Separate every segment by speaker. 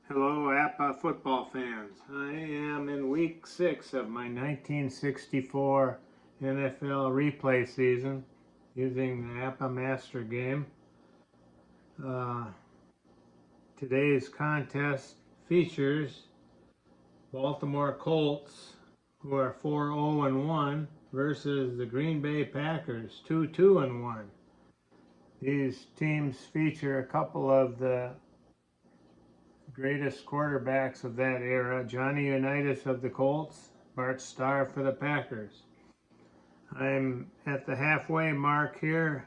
Speaker 1: Hello, APBA football fans. I am in week 6 of my 1964 NFL replay season using the APBA Master Game. Today's contest features Baltimore Colts, who are 4-0-1, versus the Green Bay Packers, 2-2-1. These teams feature a couple of the greatest quarterbacks of that era, Johnny Unitas of the Colts, Bart Starr for the Packers. I'm at the halfway mark here.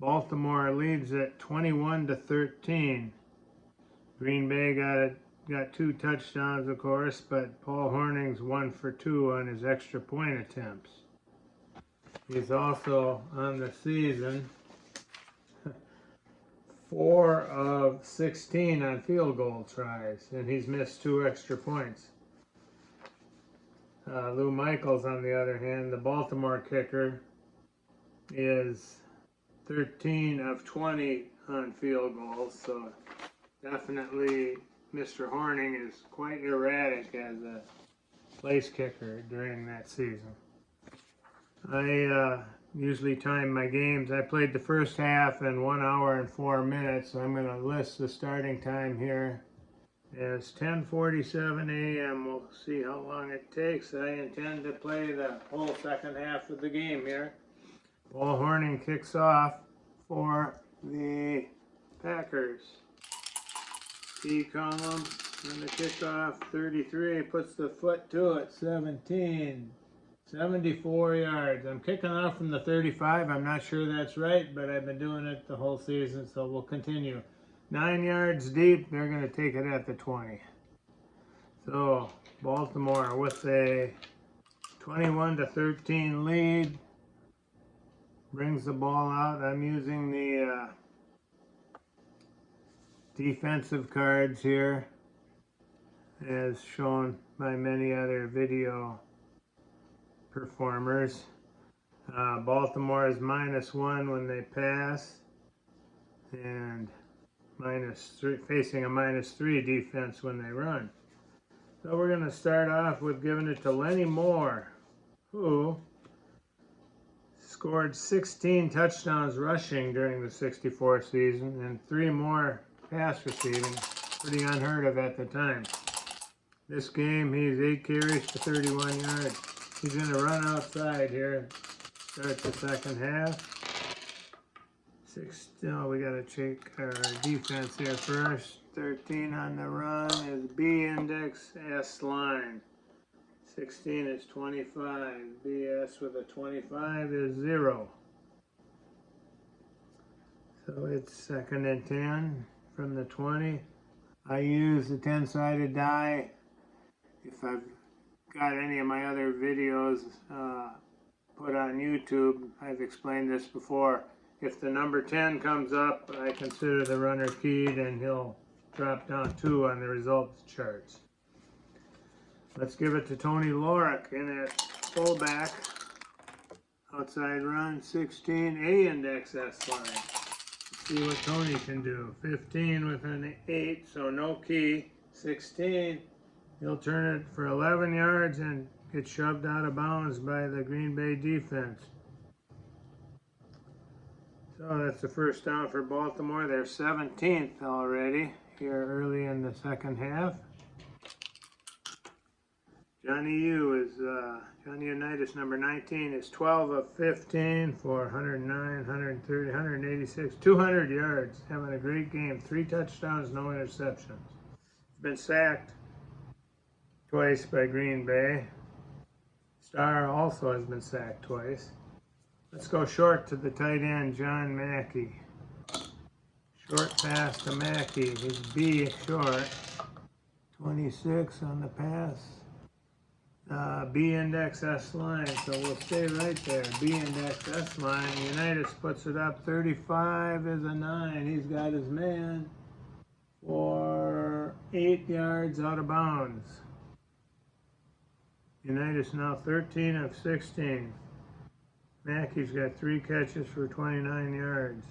Speaker 1: Baltimore leads at 21-13. Green Bay got 2 touchdowns, of course, but Paul Hornung's 1 for 2 on his extra point attempts. He's also on the season 4 of 16 on field goal tries, and he's missed 2 extra points. Lou Michaels, on the other hand, the Baltimore kicker, is 13 of 20 on field goals, so definitely Mr. Hornung is quite erratic as a place kicker during that season. I usually time my games. I played the first half in 1 hour and 4 minutes, so I'm going to list the starting time here as 10:47 a.m. We'll see how long it takes. I intend to play the whole second half of the game here. Paul Hornung kicks off for the Packers. T column on the kickoff, 33, puts the foot to it, 17. 74 yards. I'm kicking off from the 35. I'm not sure that's right, but I've been doing it the whole season, so we'll continue. 9 yards deep. They're going to take it at the 20. So Baltimore with a 21-13 lead brings the ball out. I'm using the defensive cards here, as shown by many other video performers. Baltimore is -1 when they pass, and -3, facing a -3 defense when they run. So we're going to start off with giving it to Lenny Moore, who scored 16 touchdowns rushing during the 64 season and 3 more pass receiving, pretty unheard of at the time. This game he's 8 carries for 31 yards. He's going to run outside here, start the second half. We got to check our defense here first. 13 on the run is B index, S line. 16 is 25. BS with a 25 is 0. So it's 2nd and 10 from the 20. I use the 10-sided die. If I've got any of my other videos put on YouTube, I've explained this before. If the number 10 comes up, I consider the runner keyed and he'll drop down 2 on the results charts. Let's give it to Tony Lorick in at fullback. Outside run, 16, A index S line. Let's see what Tony can do. 15 with an 8, so no key. 16. He'll turn it for 11 yards and get shoved out of bounds by the Green Bay defense. So that's the first down for Baltimore. They're 17th already here early in the second half. Johnny Unitas, number 19, is 12 of 15 for 109, 130, 186, 200 yards. Having a great game. 3 touchdowns, no interceptions. Been sacked twice by Green Bay. Starr also has been sacked twice. Let's go short to the tight end, John Mackey. Short pass to Mackey. His B short. 26 on the pass. B index S line, so we'll stay right there. B index S line. Unitas puts it up. 35 is a 9. He's got his man for 8 yards out of bounds. Unitas now 13 of 16. Mackey's got 3 catches for 29 yards.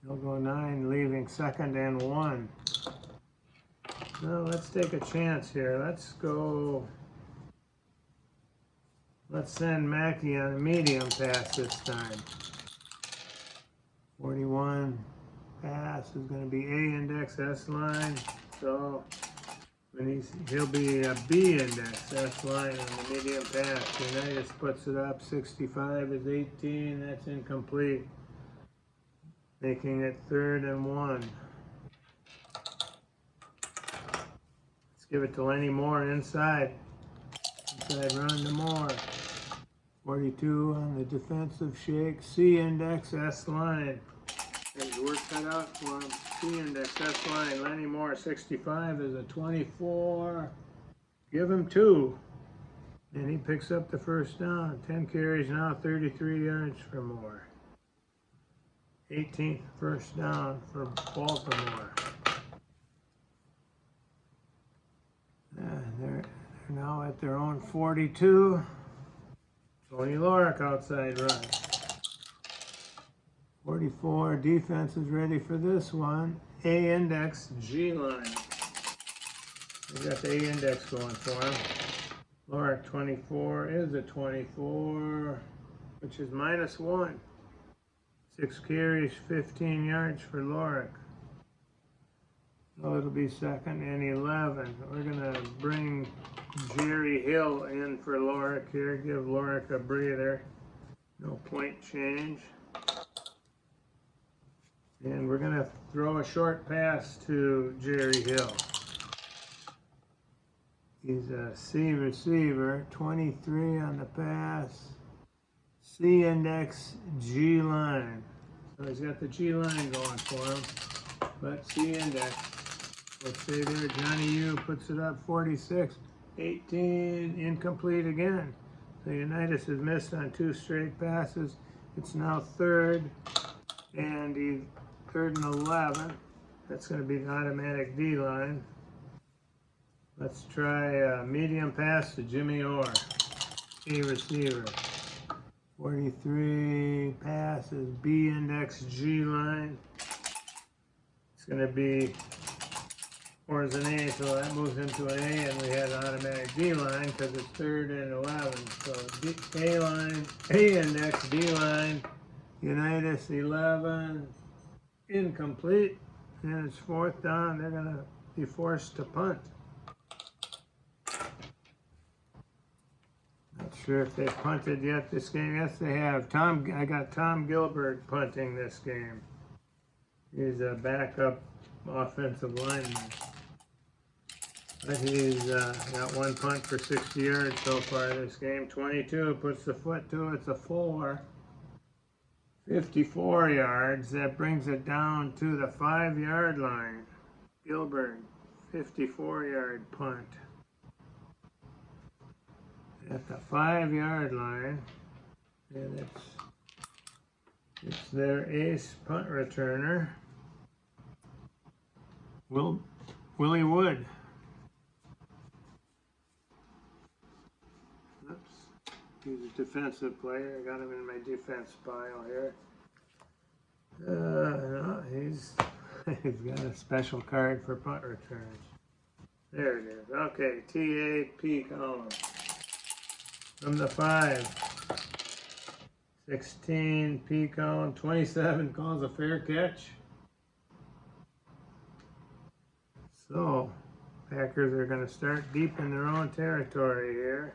Speaker 1: He'll go 9, leaving 2nd and 1. Now let's take a chance here. Let's send Mackey on a medium pass this time. 41 pass is going to be A index S line. So he'll be a B index S line on the medium pass. Unitas puts it up. 65 is 18. That's incomplete, making it 3rd and 1. Let's give it to Lenny Moore inside. Inside run to Moore. 42 on the defensive shake. C index S line. There's work cut out for him. C index S line. Lenny Moore 65 is a 24. Give him 2. And he picks up the first down. 10 carries now, 33 yards for Moore. 18th first down for Baltimore. They're now at their own 42. Tony Lorick outside run. 44, defense is ready for this one. A index, G line. They got the A index going for him. Lorick 24 is a 24, which is -1. 6 carries, 15 yards for Lorick. So it'll be 2nd and 11. We're going to bring Jerry Hill in for Lorick here. Give Lorick a breather. No point change. And we're going to throw a short pass to Jerry Hill. He's a C receiver. 23 on the pass. C index, G line. So he's got the G line going for him. But C index. We'll stay there. Johnny U puts it up. 46. 18, incomplete again. So Unitas has missed on 2 straight passes. It's now 3rd and 3rd and 11. That's going to be the automatic D line. Let's try a medium pass to Jimmy Orr, A receiver. 43 passes, B index, G line. It's going to be Or is an A, so that moves into an A, and we had an automatic D line because it's 3rd and 11. So A line, A index, D line, Unitas 11, incomplete, and it's 4th down. They're going to be forced to punt. Not sure if they've punted yet this game. Yes, they have. I got Tom Gilbert punting this game. He's a backup offensive lineman. But he's got 1 punt for 60 yards so far this game. 22, puts the foot to it. It's a 4. 54 yards. That brings it down to the 5-yard line. Gilbert, 54-yard punt. At the 5-yard line. And it's their ace punt returner, Willie Wood. Oops. He's a defensive player. I got him in my defense pile here. No, he's got a special card for punt returns. There it is. Okay, TAP column. From the 5. 16, P column. 27 calls a fair catch. So, Packers are going to start deep in their own territory here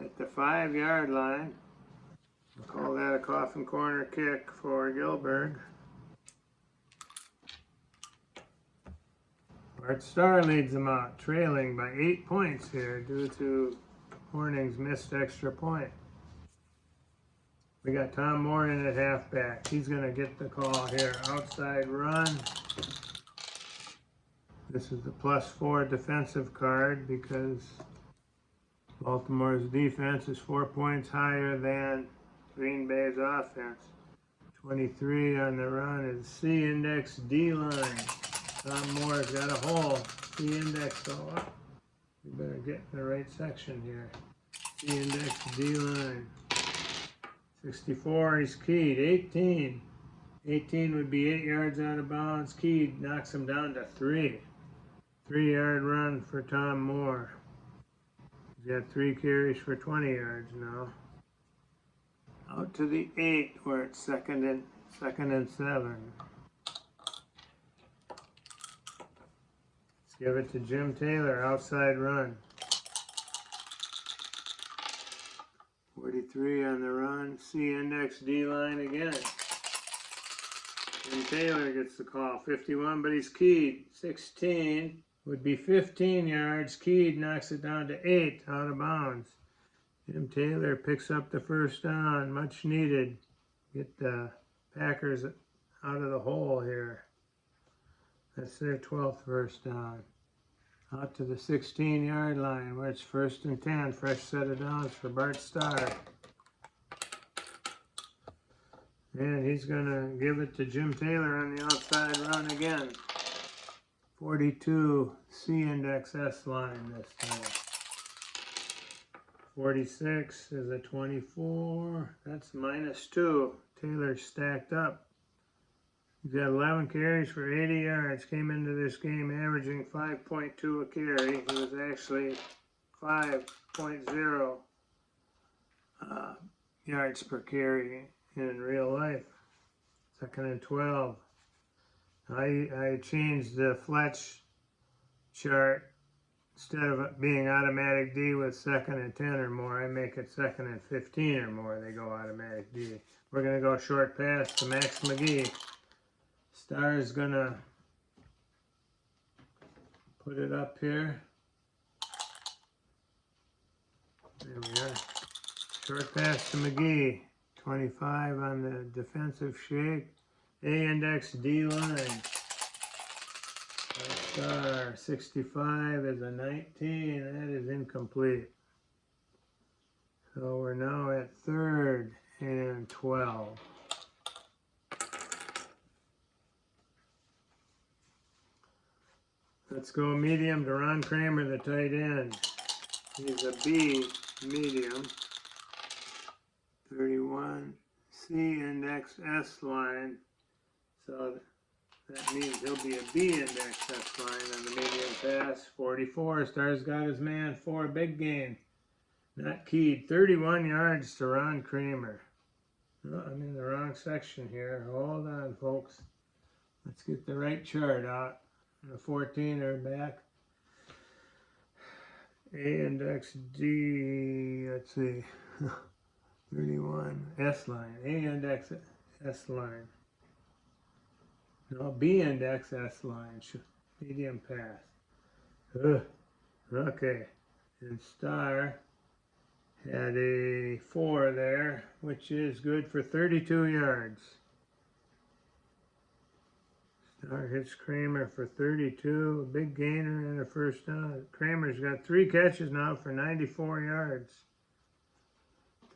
Speaker 1: at the 5-yard line. We'll call that a coffin corner kick for Gilbert. Bart Starr leads them out, trailing by 8 points here due to Horning's missed extra point. We got Tom Moore in at halfback. He's going to get the call here. Outside run. This is the +4 defensive card because Baltimore's defense is 4 points higher than Green Bay's offense. 23 on the run is C index D line. Tom Moore's got a hole. C index go up. We better get in the right section here. C index D line. 64, he's keyed. 18. 18 would be 8 yards out of bounds. Key knocks him down to 3. 3-yard run for Tom Moore. He's got 3 carries for 20 yards now. Out to the 8 where it's second and 7. Let's give it to Jim Taylor, outside run. 43 on the run. C index D line again. Jim Taylor gets the call. 51, but he's keyed. 16 would be 15 yards. Keyed knocks it down to 8 out of bounds. Jim Taylor picks up the first down. Much needed. Get the Packers out of the hole here. That's their 12th first down. Out to the 16-yard line where it's 1st and 10. Fresh set of downs for Bart Starr. And he's going to give it to Jim Taylor on the outside run again. 42 C index S line this time. 46 is a 24. That's -2. Taylor stacked up. He's got 11 carries for 80 yards. Came into this game averaging 5.2 a carry. He was actually 5.0 yards per carry in real life. 2nd and 12. I changed the Fletch chart. Instead of it being automatic D with 2nd and 10 or more, I make it 2nd and 15 or more. They go automatic D. We're going to go short pass to Max McGee. Starr is going to put it up here. There we are. Short pass to McGee. 25 on the defensive shake. A index D line. Starr, 65 is a 19. That is incomplete. So we're now at 3rd and 12. Let's go medium to Ron Kramer, the tight end. He's a B medium. 31 C index S line. So that means he'll be a B index S line on the medium pass. 44. Starr's got his man for a big gain. Not keyed. 31 yards to Ron Kramer. Oh, I'm in the wrong section here. Hold on, folks. Let's get the right chart out. The 14 are back. A index D, let's see. 31 S line. A index S line. No, B index S line. Medium pass. Okay. And Starr had a 4 there, which is good for 32 yards. Starr hits Kramer for 32, a big gainer and a first down. Kramer's got 3 catches now for 94 yards.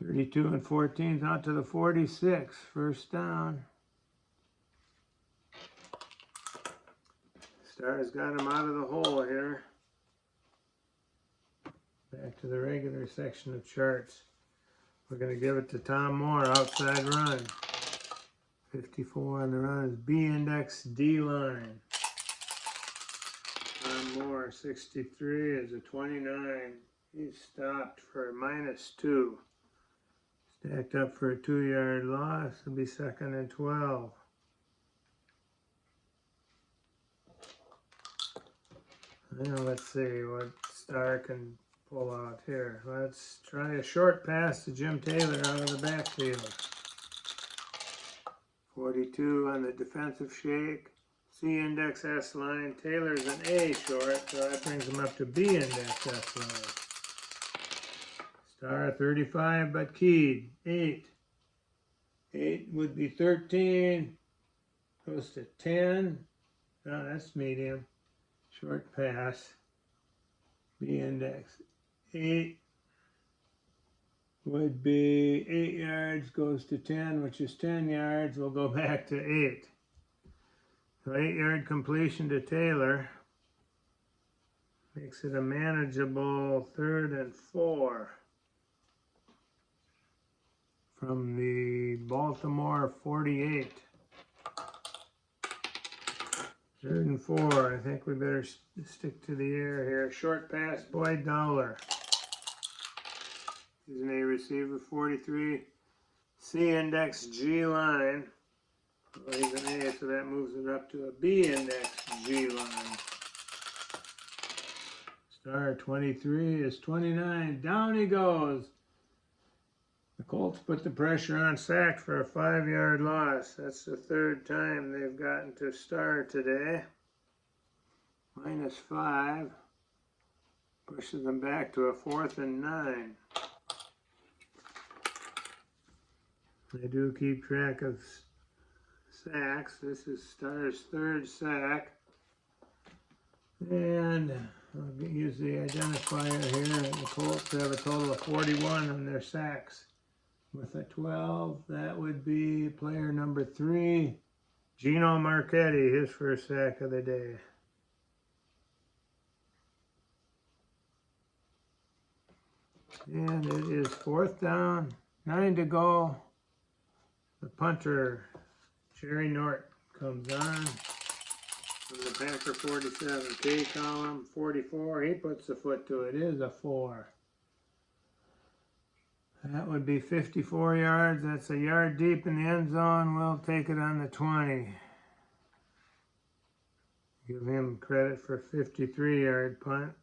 Speaker 1: 32 and 14 out to the 46, first down. Starr's got him out of the hole here. Back to the regular section of charts. We're going to give it to Tom Moore, outside run. 54 on the run is B index D line. Tom Moore, 63 is a 29. He's stopped for -2. Stacked up for a 2-yard loss. It'll be 2nd and 12. Now let's see what Starr can pull out here. Let's try a short pass to Jim Taylor out of the backfield. 42 on the defensive shake. C index S line. Taylor's an A short, so that brings him up to B index S line. Starr 35, but keyed. 8. 8 would be 13. Goes to 10. Oh, that's medium. Short pass. B index. 8 would be 8 yards, goes to 10, which is 10 yards. We'll go back to 8. So 8-yard completion to Taylor. Makes it a manageable 3rd and 4. From the Baltimore 48. 3rd and 4. I think we better stick to the air here. Short pass, Boyd Dowler. He's an A receiver, 43. C index G line. Well, he's an A, so that moves it up to a B index G line. Star 23 is 29. Down he goes. The Colts put the pressure on, sacked for a 5-yard loss. That's the 3rd time they've gotten to Star today. -5. Pushes them back to a 4th and 9. They do keep track of sacks. This is Star's 3rd sack. And I'll use the identifier here. The Colts have a total of 41 on their sacks. With a 12, that would be player number 3, Gino Marchetti, his first sack of the day. And it is 4th down, 9 to go. The punter, Jerry Nort, comes on from the Packer 47. K column, 44. He puts the foot to it. It is a 4. That would be 54 yards. That's a yard deep in the end zone. We'll take it on the 20. Give him credit for 53-yard punt.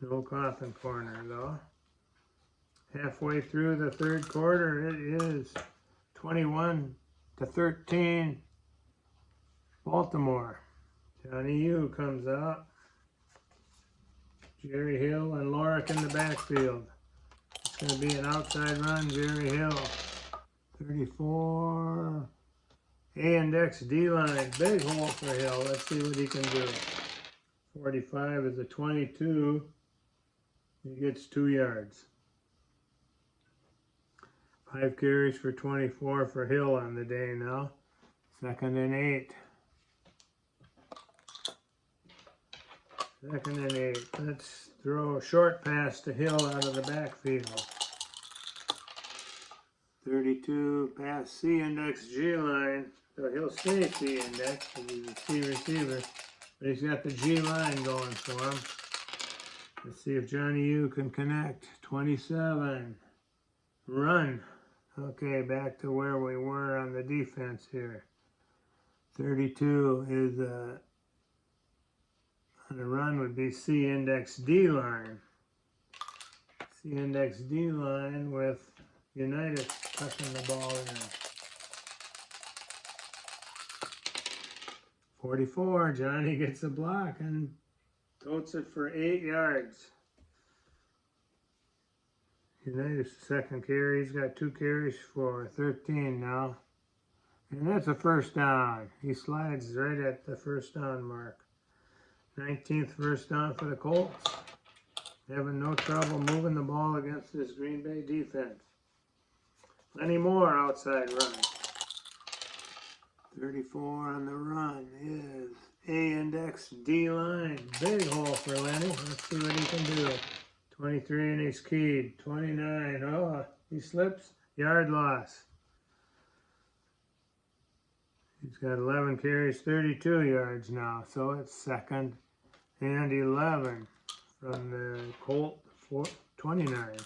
Speaker 1: No coffin corner though. Halfway through the 3rd quarter, it is 21-13. Baltimore. Johnny U comes out. Jerry Hill and Lorick in the backfield. It's going to be an outside run. Jerry Hill. 34. A-index D-line. Big hole for Hill. Let's see what he can do. 45 is a 22. He gets 2 yards. 5 carries for 24 for Hill on the day now. 2nd and 8. 2nd and 8. Let's throw a short pass to Hill out of the backfield. 32, pass C index G line. So he'll stay C index because he's a C receiver. But he's got the G line going for him. Let's see if Johnny U can connect. 27. Run. Okay, back to where we were on the defense here. 32 is on the run would be C index D line. C index D line with United tucking the ball in. 44, Johnny gets a block and totes it for 8 yards. United's 2nd carry. He's got 2 carries for 13 now. And that's a 1st down. He slides right at the 1st down mark. 19th 1st down for the Colts. Having no trouble moving the ball against this Green Bay defense. Lenny Moore outside run. 34 on the run is A-index D-line. Big hole for Lenny. Let's see what he can do. 23 and he's keyed. 29. Oh, he slips. Yard loss. He's got 11 carries, 32 yards now. So it's 2nd and 11 from the Colt 29.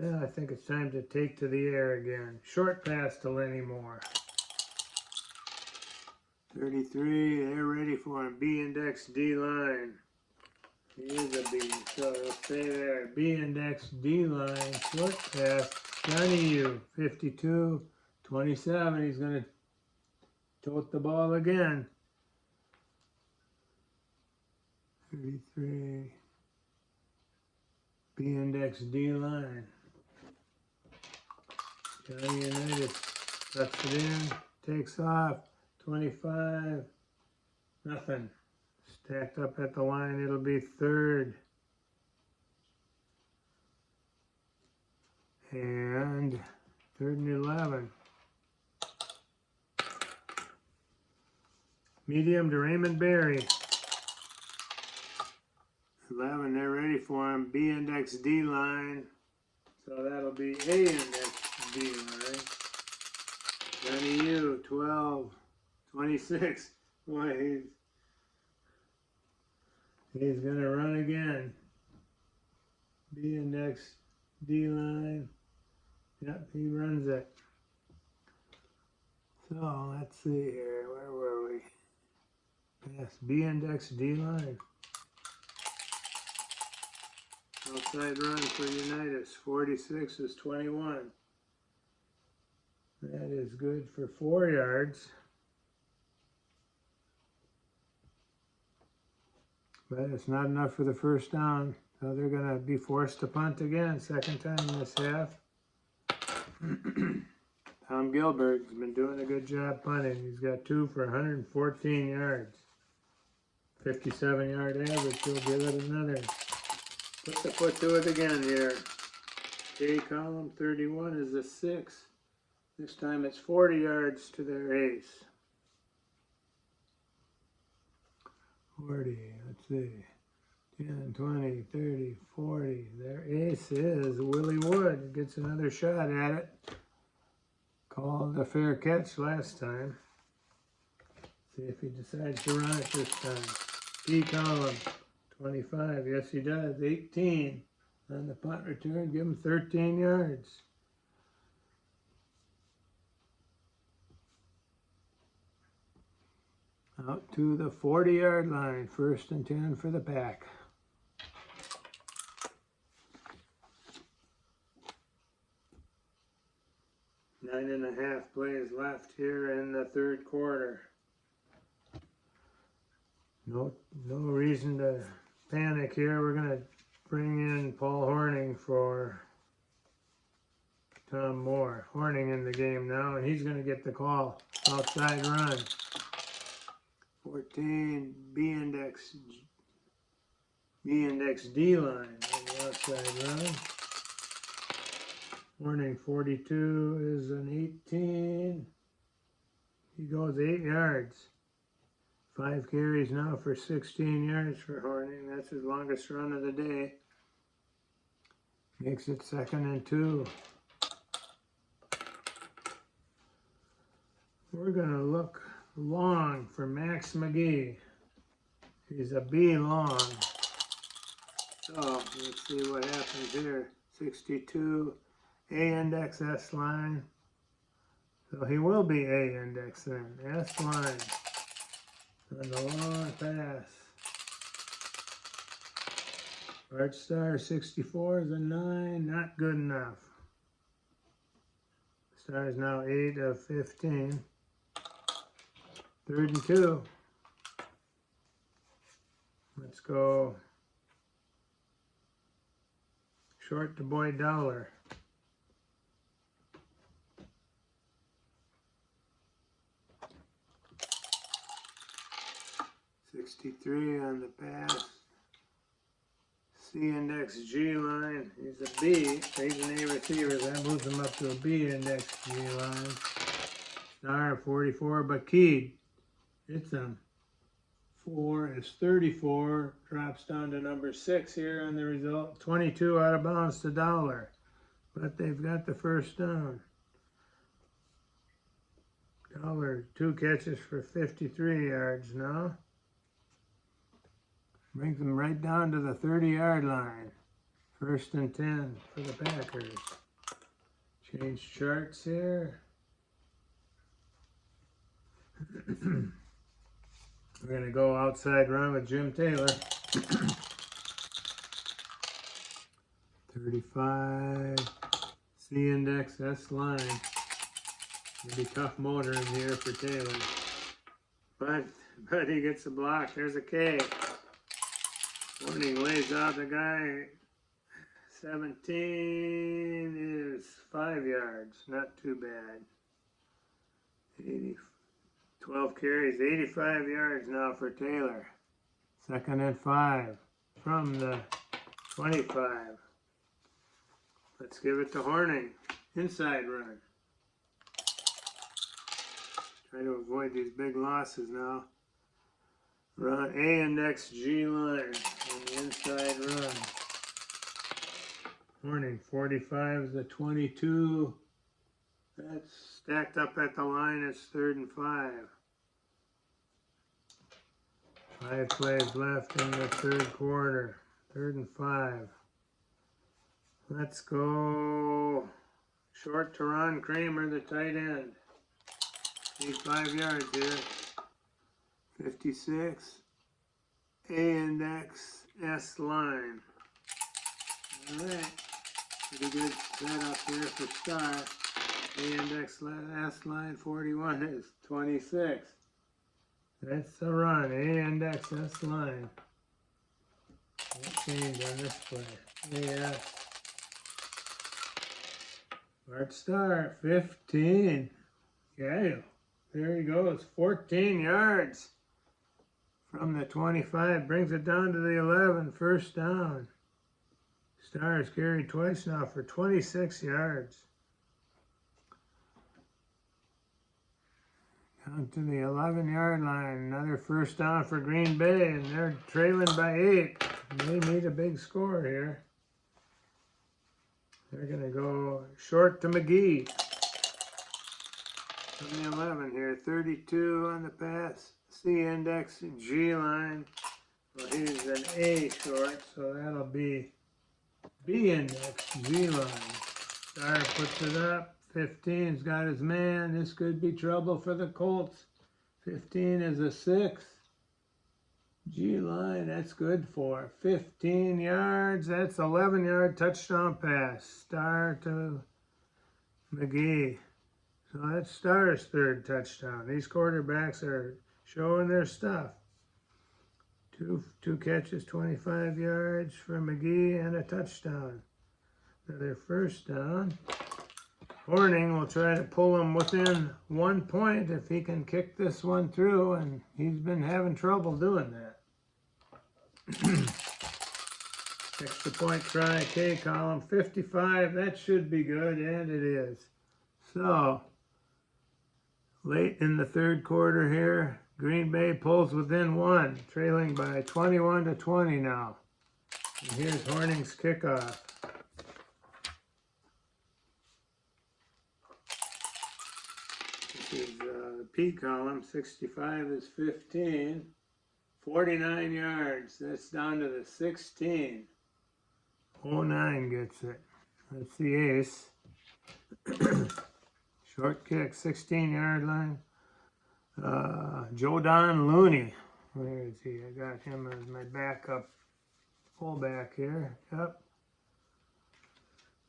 Speaker 1: Yeah, I think it's time to take to the air again. Short pass to Lenny Moore. 33, they're ready for him. B-index D-line. He is a B, so he'll stay there. B-index D-line, short pass. Johnny U, 52, 27. He's going to tote the ball again. 33. B-index D-line. Johnny United tucks it in, takes off. 25, nothing. Stacked up at the line, it'll be 3rd. And 3rd and 11. Medium to Raymond Berry. 11, they're ready for him. B-index D-line. So that'll be A-index D line. Johnny U, 12, 26. Boy, he's gonna run again. B index, D line. Yep, he runs it. So let's see here. Where were we? Yes, B index, D line. Outside run for Unitas. 46 is 21. That is good for 4 yards. But it's not enough for the first down. So they're going to be forced to punt again. Second time this half. Tom Gilbert's been doing a good job punting. He's got 2 for 114 yards. 57-yard average. He'll give it another. Put the foot to it again here. K column 31 is a 6. This time it's 40 yards to their ace. 40, let's see. 10, 20, 30, 40. Their ace is Willie Wood. Gets another shot at it. Called a fair catch last time. See if he decides to run it this time. P column 25. Yes, he does. 18 on the punt return. Give him 13 yards. Out to the 40-yard line. 1st and 10 for the Pack. Nine and a half plays left here in the 3rd quarter. No reason to panic here. We're going to bring in Paul Horning for Tom Moore. Horning in the game now, and he's going to get the call. Outside run. 14, B index D line on the outside run. Horning 42 is an 18. He goes 8 yards. 5 carries now for 16 yards for Horning. That's his longest run of the day. Makes it 2nd and 2. We're going to look long for Max McGee. He's a B long. So let's see what happens here. 62, A index S line. So he will be A index then. S line. On the long pass. Art Star 64 is a 9. Not good enough. Star is now 8 of 15. 3rd and 2. Let's go short to Boyd Dowler. .63 on the pass. C index G line. He's a B. He's an A receiver. That moves him up to a B index G line. Star 44, but keyed. It's a 4 is 34. Drops down to number 6 here on the result. 22 out of bounds to Dowler. But they've got the first down. Dowler, 2 catches for 53 yards now. Brings them right down to the 30-yard line. 1st and 10 for the Packers. Change charts here. We're going to go outside run with Jim Taylor. 35. C index S line. It'll be tough motor in here for Taylor. But he gets a block. There's a K. Horning lays out the guy. 17 is 5 yards. Not too bad. 12 carries, 85 yards now for Taylor. 2nd and 5 from the 25. Let's give it to Horning. Inside run. Try to avoid these big losses now. Run A index G line on the inside run. Horning 45 is a 22. That's stacked up at the line. It's 3rd and 5. 5 plays left in the 3rd quarter. 3rd and 5. Let's go. Short to run. Kramer, the tight end. Need 5 yards here. 56. A index S line. All right. Pretty good setup here for start. A index S line 41 is 26. That's the run. A index S line. What changed on this play? AS. Smart start. 15. Yeah. There he goes. 14 yards from the 25. Brings it down to the 11. 1st down. Stars carried twice now for 26 yards. Down to the 11-yard line. Another 1st down for Green Bay, and they're trailing by 8. They need a big score here. They're going to go short to McGee. From the 11 here. 32 on the pass. C index, G line. Well, he's an A short, so that'll be B index, G line. Star puts it up. 15's got his man. This could be trouble for the Colts. 15 is a 6. G line, that's good for 15 yards. That's 11-yard touchdown pass. Star to McGee. So that's Star's 3rd touchdown. These quarterbacks are showing their stuff. Two catches, 25 yards for McGee and a touchdown. Another 1st down. Horning will try to pull him within 1 point if he can kick this one through, and he's been having trouble doing that. Extra point try, K column, 55. That should be good, and it is. So, late in the 3rd quarter here, Green Bay pulls within 1, trailing by 21 to 20 now. And here's Horning's kickoff. This is the P column. 65 is 15. 49 yards. That's down to the 16. 09 gets it. That's the ace. Short kick, 16-yard line. Jodan Looney. Where is he? I got him as my backup fullback here. Yep.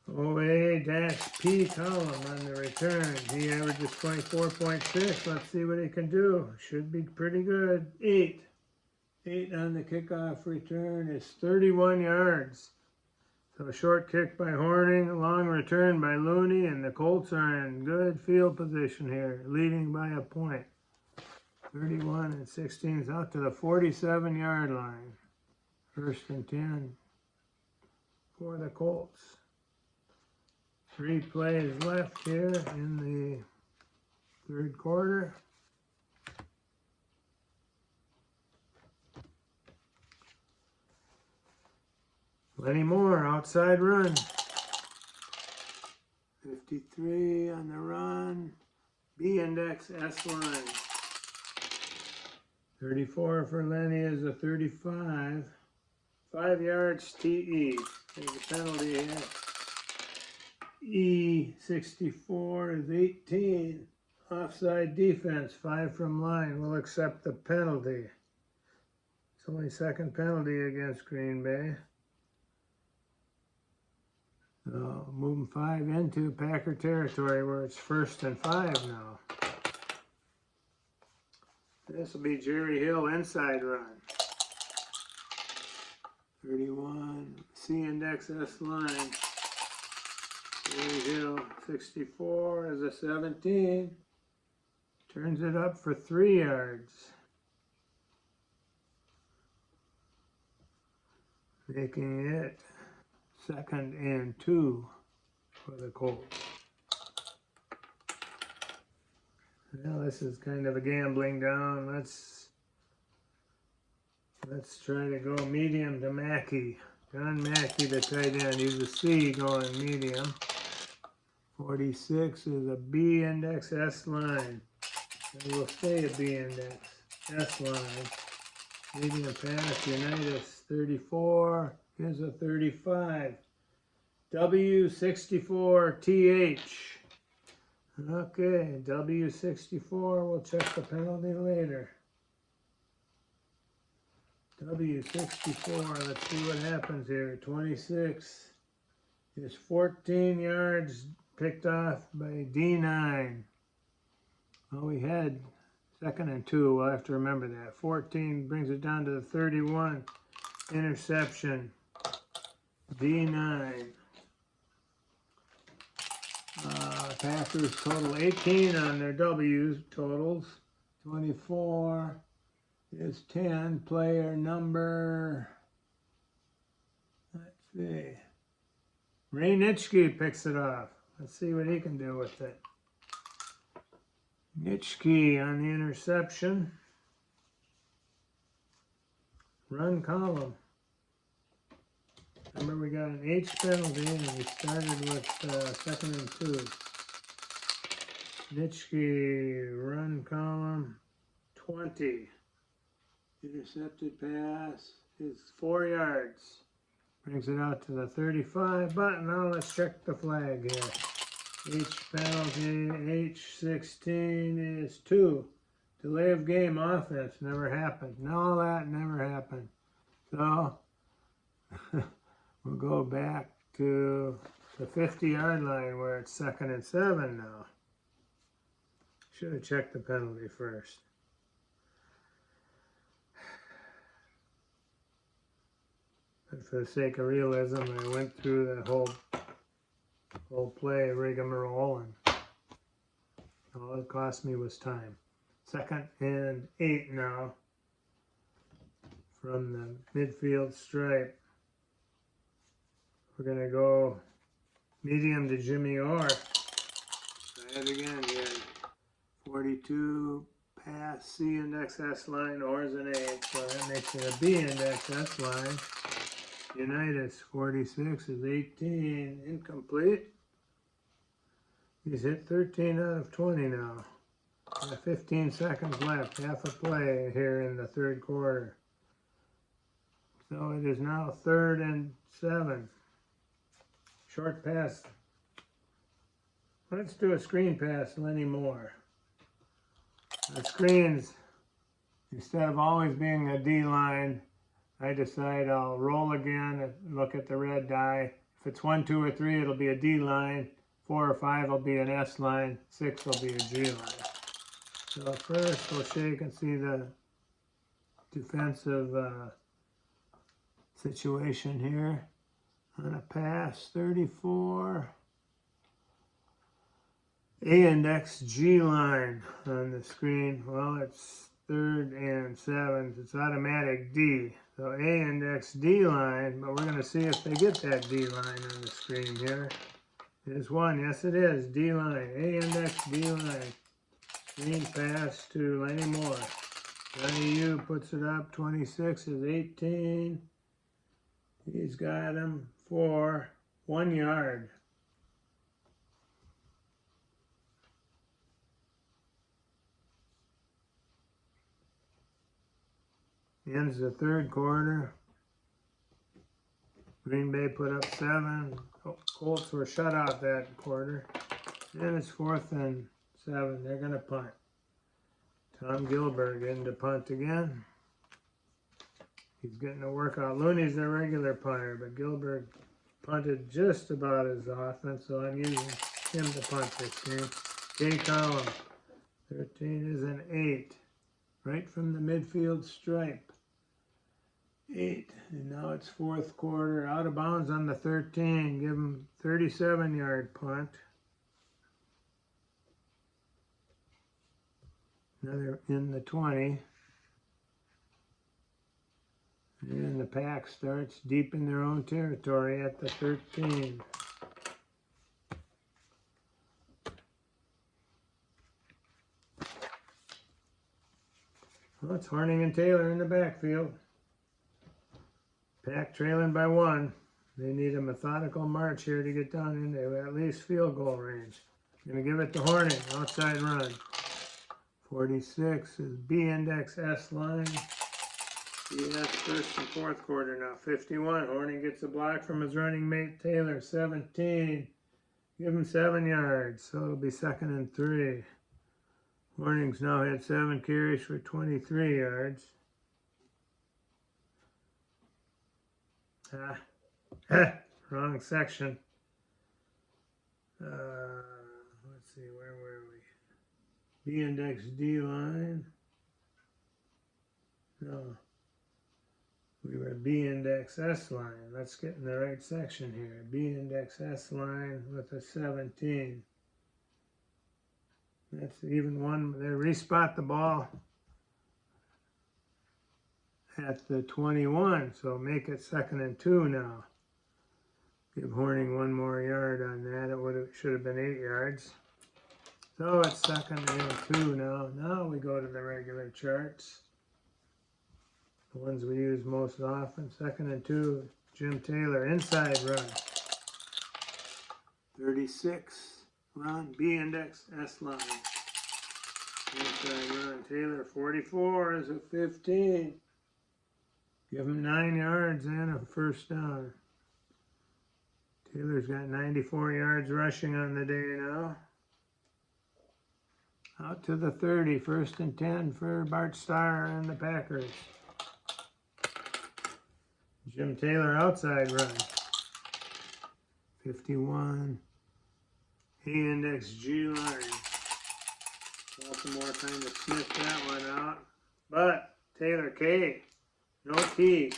Speaker 1: OA-P column on the return. He averages 24.6. Let's see what he can do. Should be pretty good. 8. 8 on the kickoff return is 31 yards. So a short kick by Horning, a long return by Looney, and the Colts are in good field position here, leading by a point. 31 and 16 is out to the 47-yard line. 1st and 10 for the Colts. 3 plays left here in the 3rd quarter. Plenty more, outside run. 53 on the run. B index, S line. 34 for Lenny is a 35. 5 yards TE. There's a penalty here. E64 is 18. Offside defense, 5 from line. We'll accept the penalty. It's only 2nd penalty against Green Bay. So moving 5 into Packer territory where it's 1st and 5 now. This will be Jerry Hill inside run. 31, C index S line. Jerry Hill, 64 is a 17. Turns it up for 3 yards. Making it 2nd and 2 for the Colts. Well, this is kind of a gambling down. Let's try to go medium to Mackey. John Mackey, the tight end. He's a C going medium. 46 is a B index S line. It will stay a B index S line. Medium pass, Unitas 34 is a 35. W64TH. Okay, W64, we'll check the penalty later. W64, let's see what happens here. 26 is 14 yards picked off by D9. Well, we had 2nd and 2, we'll have to remember that. 14 brings it down to the 31. Interception, D9. Packers total 18 on their W totals. 24 is 10. Player number, let's see. Ray Nitschke picks it off. Let's see what he can do with it. Nitschke on the interception. Run column. Remember, we got an H penalty and we started with 2nd and 2. Nitschke, run column, 20. Intercepted pass is 4 yards. Brings it out to the 35, but now let's check the flag here. H penalty, H16 is 2. Delay of game offense never happened. No, that never happened. So, we'll go back to the 50-yard line where it's 2nd and 7 now. Should have checked the penalty first. But for the sake of realism, I went through the whole play rigmarole, and all it cost me was time. 2nd and 8 now from the midfield stripe. We're gonna go medium to Jimmy Orr. Try it again here. 42 pass, C index S line, Orr's an 8, so that makes it a B index S line. Unitas 46 is 18, incomplete. He's hit 13 out of 20 now. 15 seconds left, half a play here in the 3rd quarter. So it is now 3rd and 7. Short pass. Let's do a screen pass, Lenny Moore. The screens, instead of always being a D line, I decide I'll roll again and look at the red die. If it's 1, 2, or 3, it'll be a D line. 4 or 5 will be an S line. 6 will be a G line. So first we'll shake and see the defensive situation here. On a pass, 34. A index G line on the screen. Well, it's 3rd and 7. It's automatic D. So A index D line, but we're going to see if they get that D line on the screen here. There's 1. Yes, it is. D line. A index D line. Screen pass to Lenny Moore. Lenny U puts it up. 26 is 18. He's got him for 1 yard. Ends the 3rd quarter. Green Bay put up 7. Colts were shut out that quarter. Then it's 4th and 7. They're going to punt. Tom Gilbert in to punt again. He's getting a workout. Looney's their regular punter, but Gilbert punted just about as often, so I'm using him to punt this game. K column. 13 is an 8. Right from the midfield stripe. 8, and now it's 4th quarter, out of bounds on the 13, give him 37-yard punt. Another in the 20. And the pack starts deep in their own territory at the 13. Well, it's Horning and Taylor in the backfield. Pack trailing by 1. They need a methodical march here to get down into at least field goal range. Going to give it to Horning, outside run. 46 is B index S line. BS first and fourth quarter now. 51, Horning gets a block from his running mate Taylor. 17, give him 7 yards, so it'll be 2nd and 3. Horning's now had 7 carries for 23 yards. Wrong section. Let's see, where were we? B index D line. No. We were B index S line. Let's get in the right section here. B index S line with a 17. That's even one. They respot the ball at the 21, so make it 2nd and 2 now. Give Horning 1 more yard on that. It should have been 8 yards. So it's 2nd and 2 now. Now we go to the regular charts. The ones we use most often. 2nd and 2. Jim Taylor, inside run. 36, run, B index, S line. Inside run. Taylor, 44 is a 15. Give him 9 yards and a first down. Taylor's got 94 yards rushing on the day now. Out to the 30, 1st and 10 for Bart Starr and the Packers. Jim Taylor outside run. 51. A index G line. Baltimore kind of sniffed that one out. But Taylor K. No key.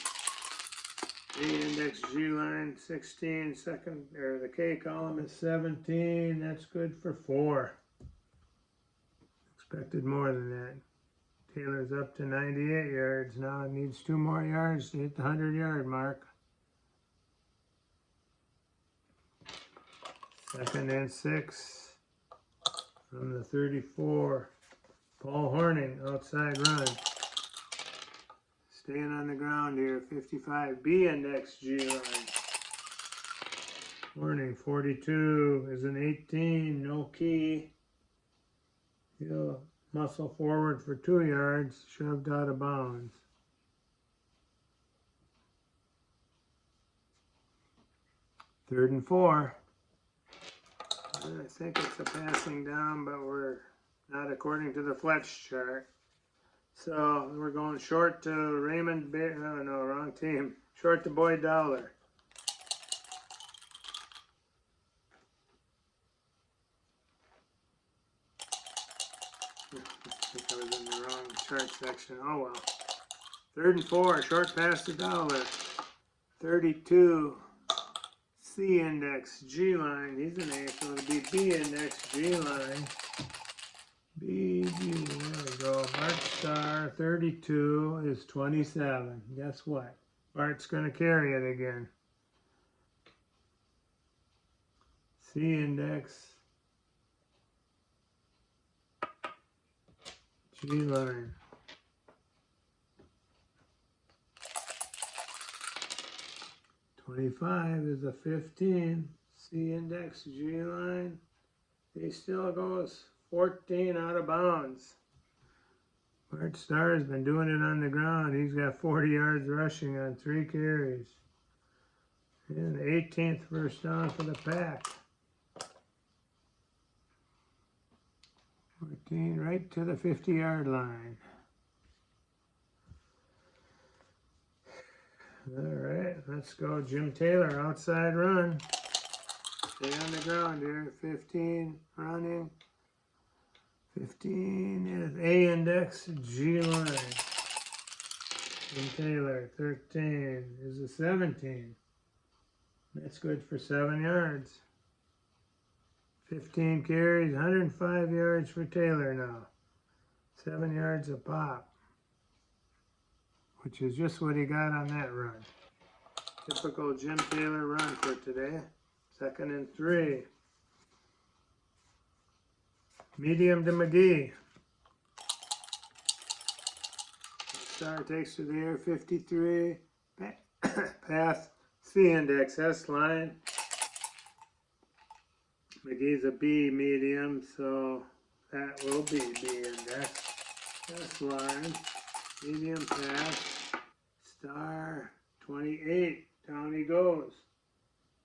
Speaker 1: A index G line 16. The K column is 17. That's good for 4. Expected more than that. Taylor's up to 98 yards now. It needs 2 more yards to hit the 100-yard mark. 2nd and 6 from the 34. Paul Horning, outside run. Staying on the ground here. 55, B index G line. Horning, 42 is an 18, no key. He'll muscle forward for 2 yards, shoved out of bounds. Third and 4. I think it's a passing down, but we're not according to the Fletch chart. So we're going short to Raymond, no, wrong team. Short to Boyd Dowler. I think I was in the wrong chart section. Oh well. 3rd and 4, short pass to Dowler. 32, C index G line. He's an A, so it'll be B index G line. BG, there we go. Bart Starr, 32 is 27. Guess what? Bart's going to carry it again. C index G line. $25 is a 15. C index G line. He still goes 14 out of bounds. Bart Starr has been doing it on the ground. He's got 40 yards rushing on 3 carries. And the 18th first down for the Pack. 14 right to the 50-yard line. All right, let's go. Jim Taylor, outside run. Stay on the ground here. 15 running. 15 is A index G line. Jim Taylor, 13 is a 17. That's good for 7 yards. 15 carries, 105 yards for Taylor now. 7 yards a pop, which is just what he got on that run. Typical Jim Taylor run for today. 2nd and 3. Medium to McGee. Starr takes to the air, 53. Pass C index S line. McGee's a B medium, so that will be B index. S line, medium pass, star, 28, down he goes.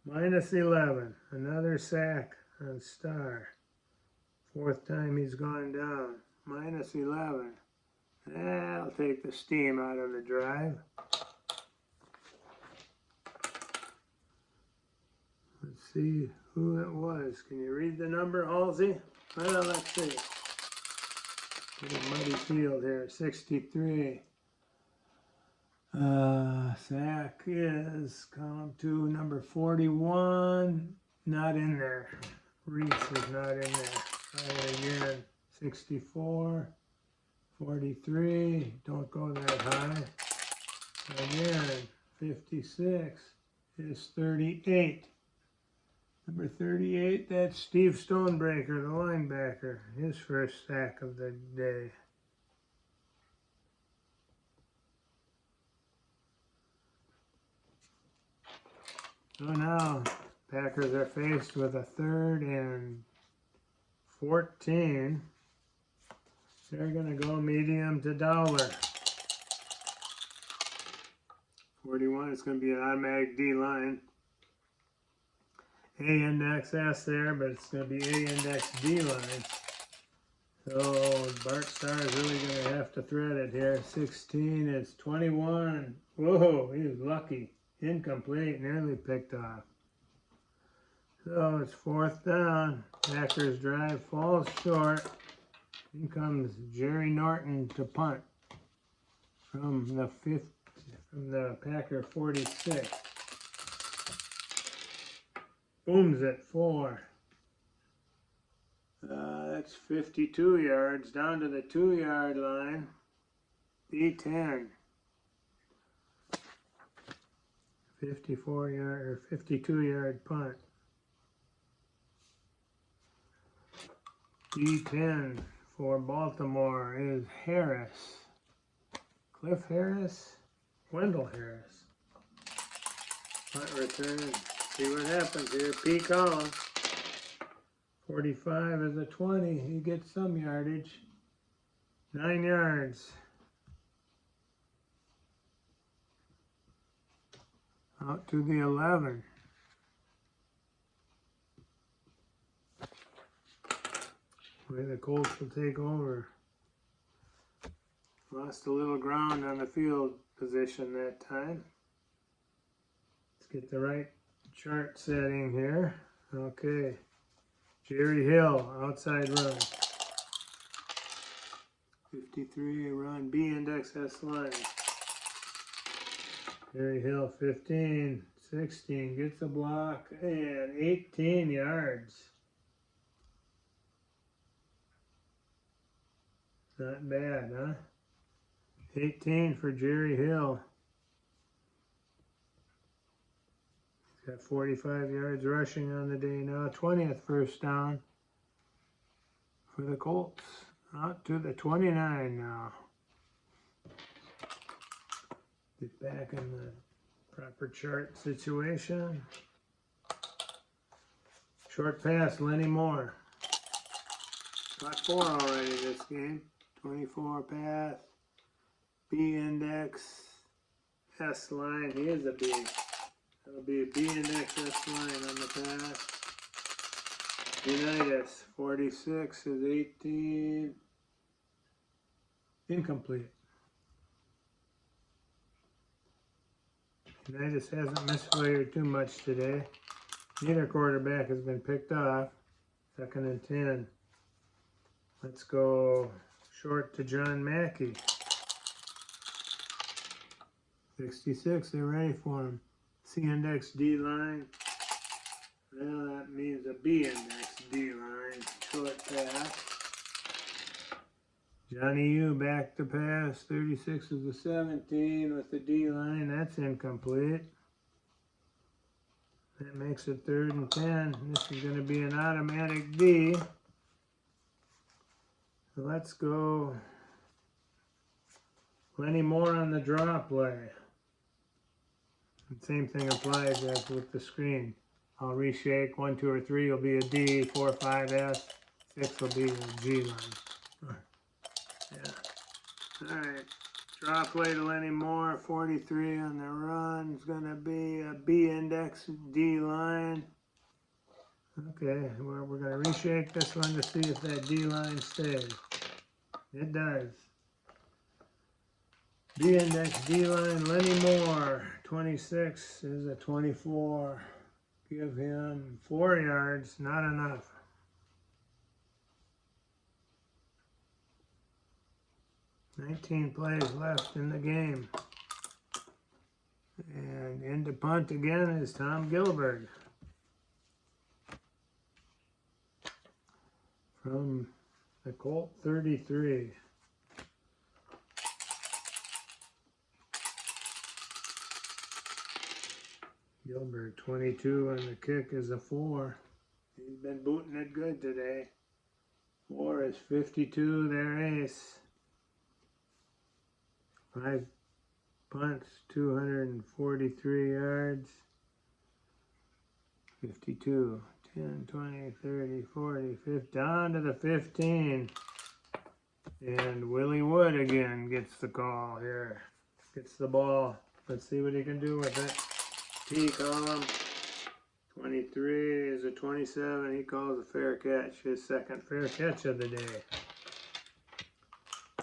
Speaker 1: Minus 11, another sack on star. Fourth time he's gone down. Minus 11. That'll take the steam out of the drive. Let's see who it was. Can you read the number, Halsey? Well, let's see. Get a muddy field here. 63. Sack is column 2, number 41. Not in there. Reese is not in there. Try it again. 64. 43. Don't go that high. Again. 56 is 38. Number 38, that's Steve Stonebreaker, the linebacker. His first sack of the day. So now, Packers are faced with a 3rd and 14. They're going to go medium to Dowler. 41 is going to be an automatic D line. A index S there, but it's going to be A index D line. So Bart Starr is really going to have to thread it here. 16 is 21. Whoa, he was lucky. Incomplete, nearly picked off. So it's 4th down. Packers drive falls short. In comes Jerry Norton to punt from the Packer 46. Booms it 4. That's 52 yards down to the 2-yard line. B10. 54-yard or 52-yard punt. B10 for Baltimore is Harris. Cliff Harris, Wendell Harris. Punt return. See what happens here. P column. 45 is a 20. He gets some yardage. 9 yards. Out to the 11. Where the Colts will take over. Lost a little ground on the field position that time. Let's get the right chart setting here. Okay. Jerry Hill, outside run. 53, run B index S line. Jerry Hill, 15, 16, gets a block, and 18 yards. Not bad, huh? 18 for Jerry Hill. He's got 45 yards rushing on the day now. 20th first down for the Colts. Out to the 29 now. Get back in the proper chart situation. Short pass, Lenny Moore. Got 4 already this game. 24 pass. B index. S line. He is a B. That'll be a B index S line on the pass. Unitas. 46 is 18. Incomplete. Unitas hasn't misfired too much today. Neither quarterback has been picked off. 2nd and 10. Let's go short to John Mackey. 66, they're ready for him. C index D line. Well, that means a B index D line. Short pass. Johnny U back to pass. 36 is the 17 with the D line. That's incomplete. That makes it 3rd and 10. This is going to be an automatic D. So let's go Lenny Moore on the draw play. Same thing applies as with the screen. I'll reshake. 1, 2, or 3 will be a D. 4, 5, S. 6 will be a G line. Yeah. All right. Drop ladle anymore. 43 on the run is going to be a B index D line. Okay, well, we're going to reshake this one to see if that D line stays. It does. B index D line, Lenny Moore, 26 is a 24. Give him 4 yards, not enough. $19 plays left in the game. And into punt again is Tom Gilbert. From the Colt 33. Gilbert 22 and the kick is a 4. He's been booting it good today. 4 is 52, their ace. 5 punts, 243 yards. 52, 10, 20, 30, 40, 50, down to the 15. And Willie Wood again gets the call here. Gets the ball. Let's see what he can do with it. T column. 23 is a 27. He calls a fair catch. His second fair catch of the day.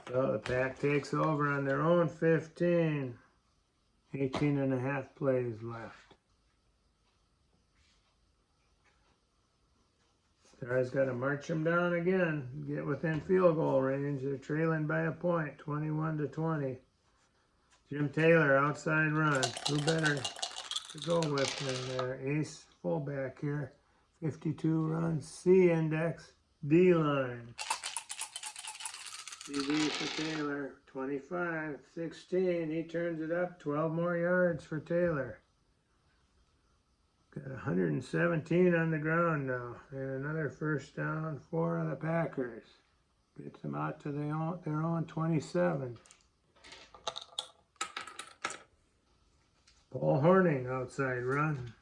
Speaker 1: So the Pack takes over on their own 15. 18 and a half plays left. Stars got to march them down again. Get within field goal range. They're trailing by a point. 21 to 20. Jim Taylor, outside run. Who better to go with than their ace fullback here. 52 runs. C index. D line. CD for Taylor. 25, 16. He turns it up. 12 more yards for Taylor. Got 117 on the ground now. And another first down for the Packers. Gets them out to their own 27. Paul Horning, outside run.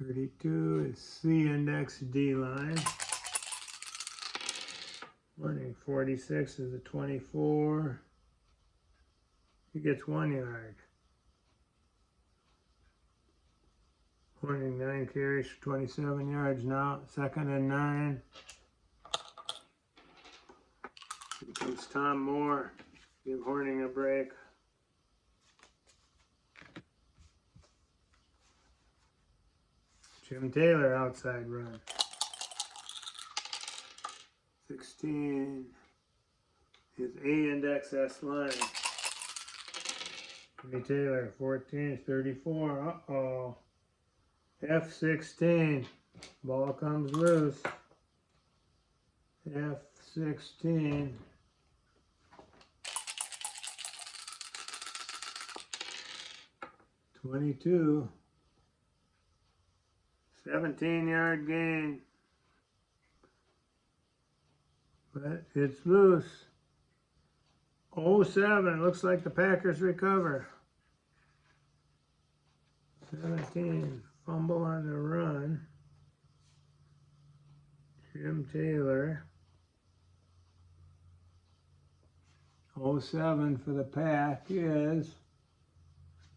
Speaker 1: 32 is C index D line. Horning, 46 is a 24. He gets 1 yard. Horning, 9 carries for 27 yards now. 2nd and 9. Here comes Tom Moore. Give Horning a break. Jim Taylor, outside run. 16 is A index S line. Jimmy Taylor, 14 is 34. Uh-oh. F16. Ball comes loose. F16. (22). 17-yard gain. But it's loose. 07. Looks like the Packers recover. 17. Fumble on the run. Jim Taylor. 07 for the Pack is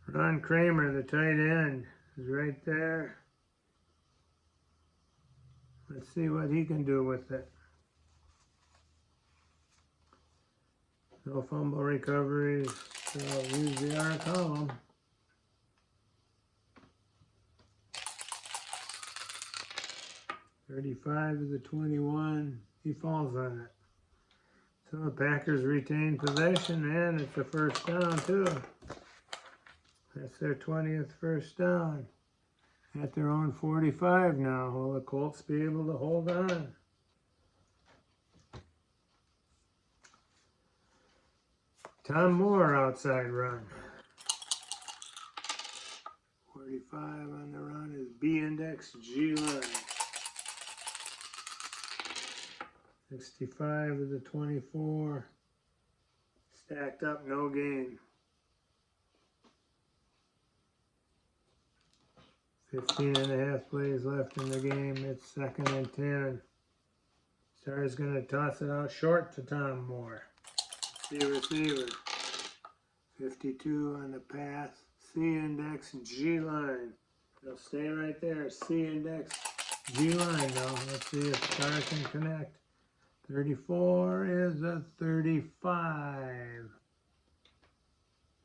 Speaker 1: Ron Kramer, the tight end, is right there. Let's see what he can do with it. No fumble recoveries, so I'll use the R column. (35 is a 21. He falls on it. So the Packers retain possession, and it's a first down too. That's their 20th first down. At their own 45 now. Will the Colts be able to hold on? Tom Moore, outside run. 45 on the run is B index G line. 65 is a 24. Stacked up, no gain. 15.5 plays left in the game. It's 2nd and 10. Star's going to toss it out short to Tom Moore. See receiver. 52 on the pass. C index, G line. It'll stay right there. C index, G line now. Let's see if Star can connect. 34 is a 35.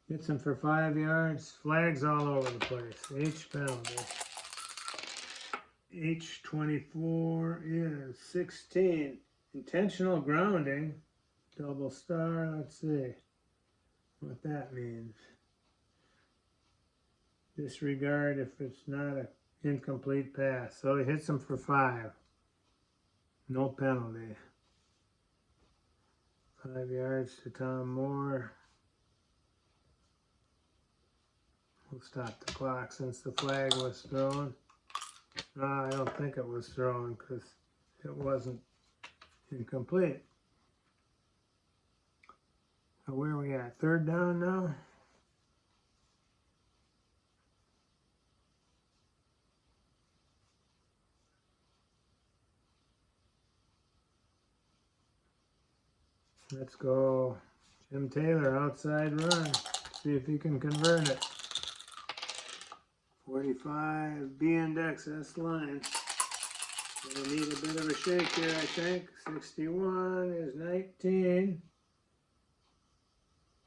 Speaker 1: Hits him for 5 yards. Flags all over the place. H penalty. H24 is 16. Intentional grounding. Double star. Let's see what that means. Disregard if it's not an incomplete pass. So he hits him for 5. No penalty. 5 yards to Tom Moore. We'll stop the clock since the flag was thrown. No, I don't think it was thrown because it wasn't incomplete. So where are we at? 3rd down now? Let's go Jim Taylor, outside run. See if he can convert it. 45, B index, S line. Gonna need a bit of a shake here, I think. 61 is 19.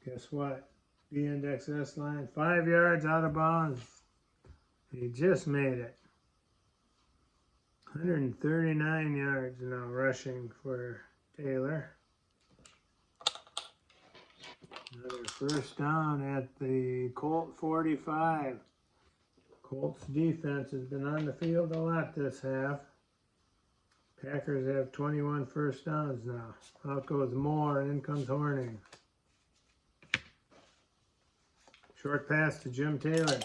Speaker 1: Guess what? B index, S line. 5 yards out of bounds. He just made it. 139 yards now rushing for Taylor. Another 1st down at the Colt 45. Colts defense has been on the field a lot this half. Packers have 21 1st downs now. Out goes Moore, in comes Horning. Short pass to Jim Taylor.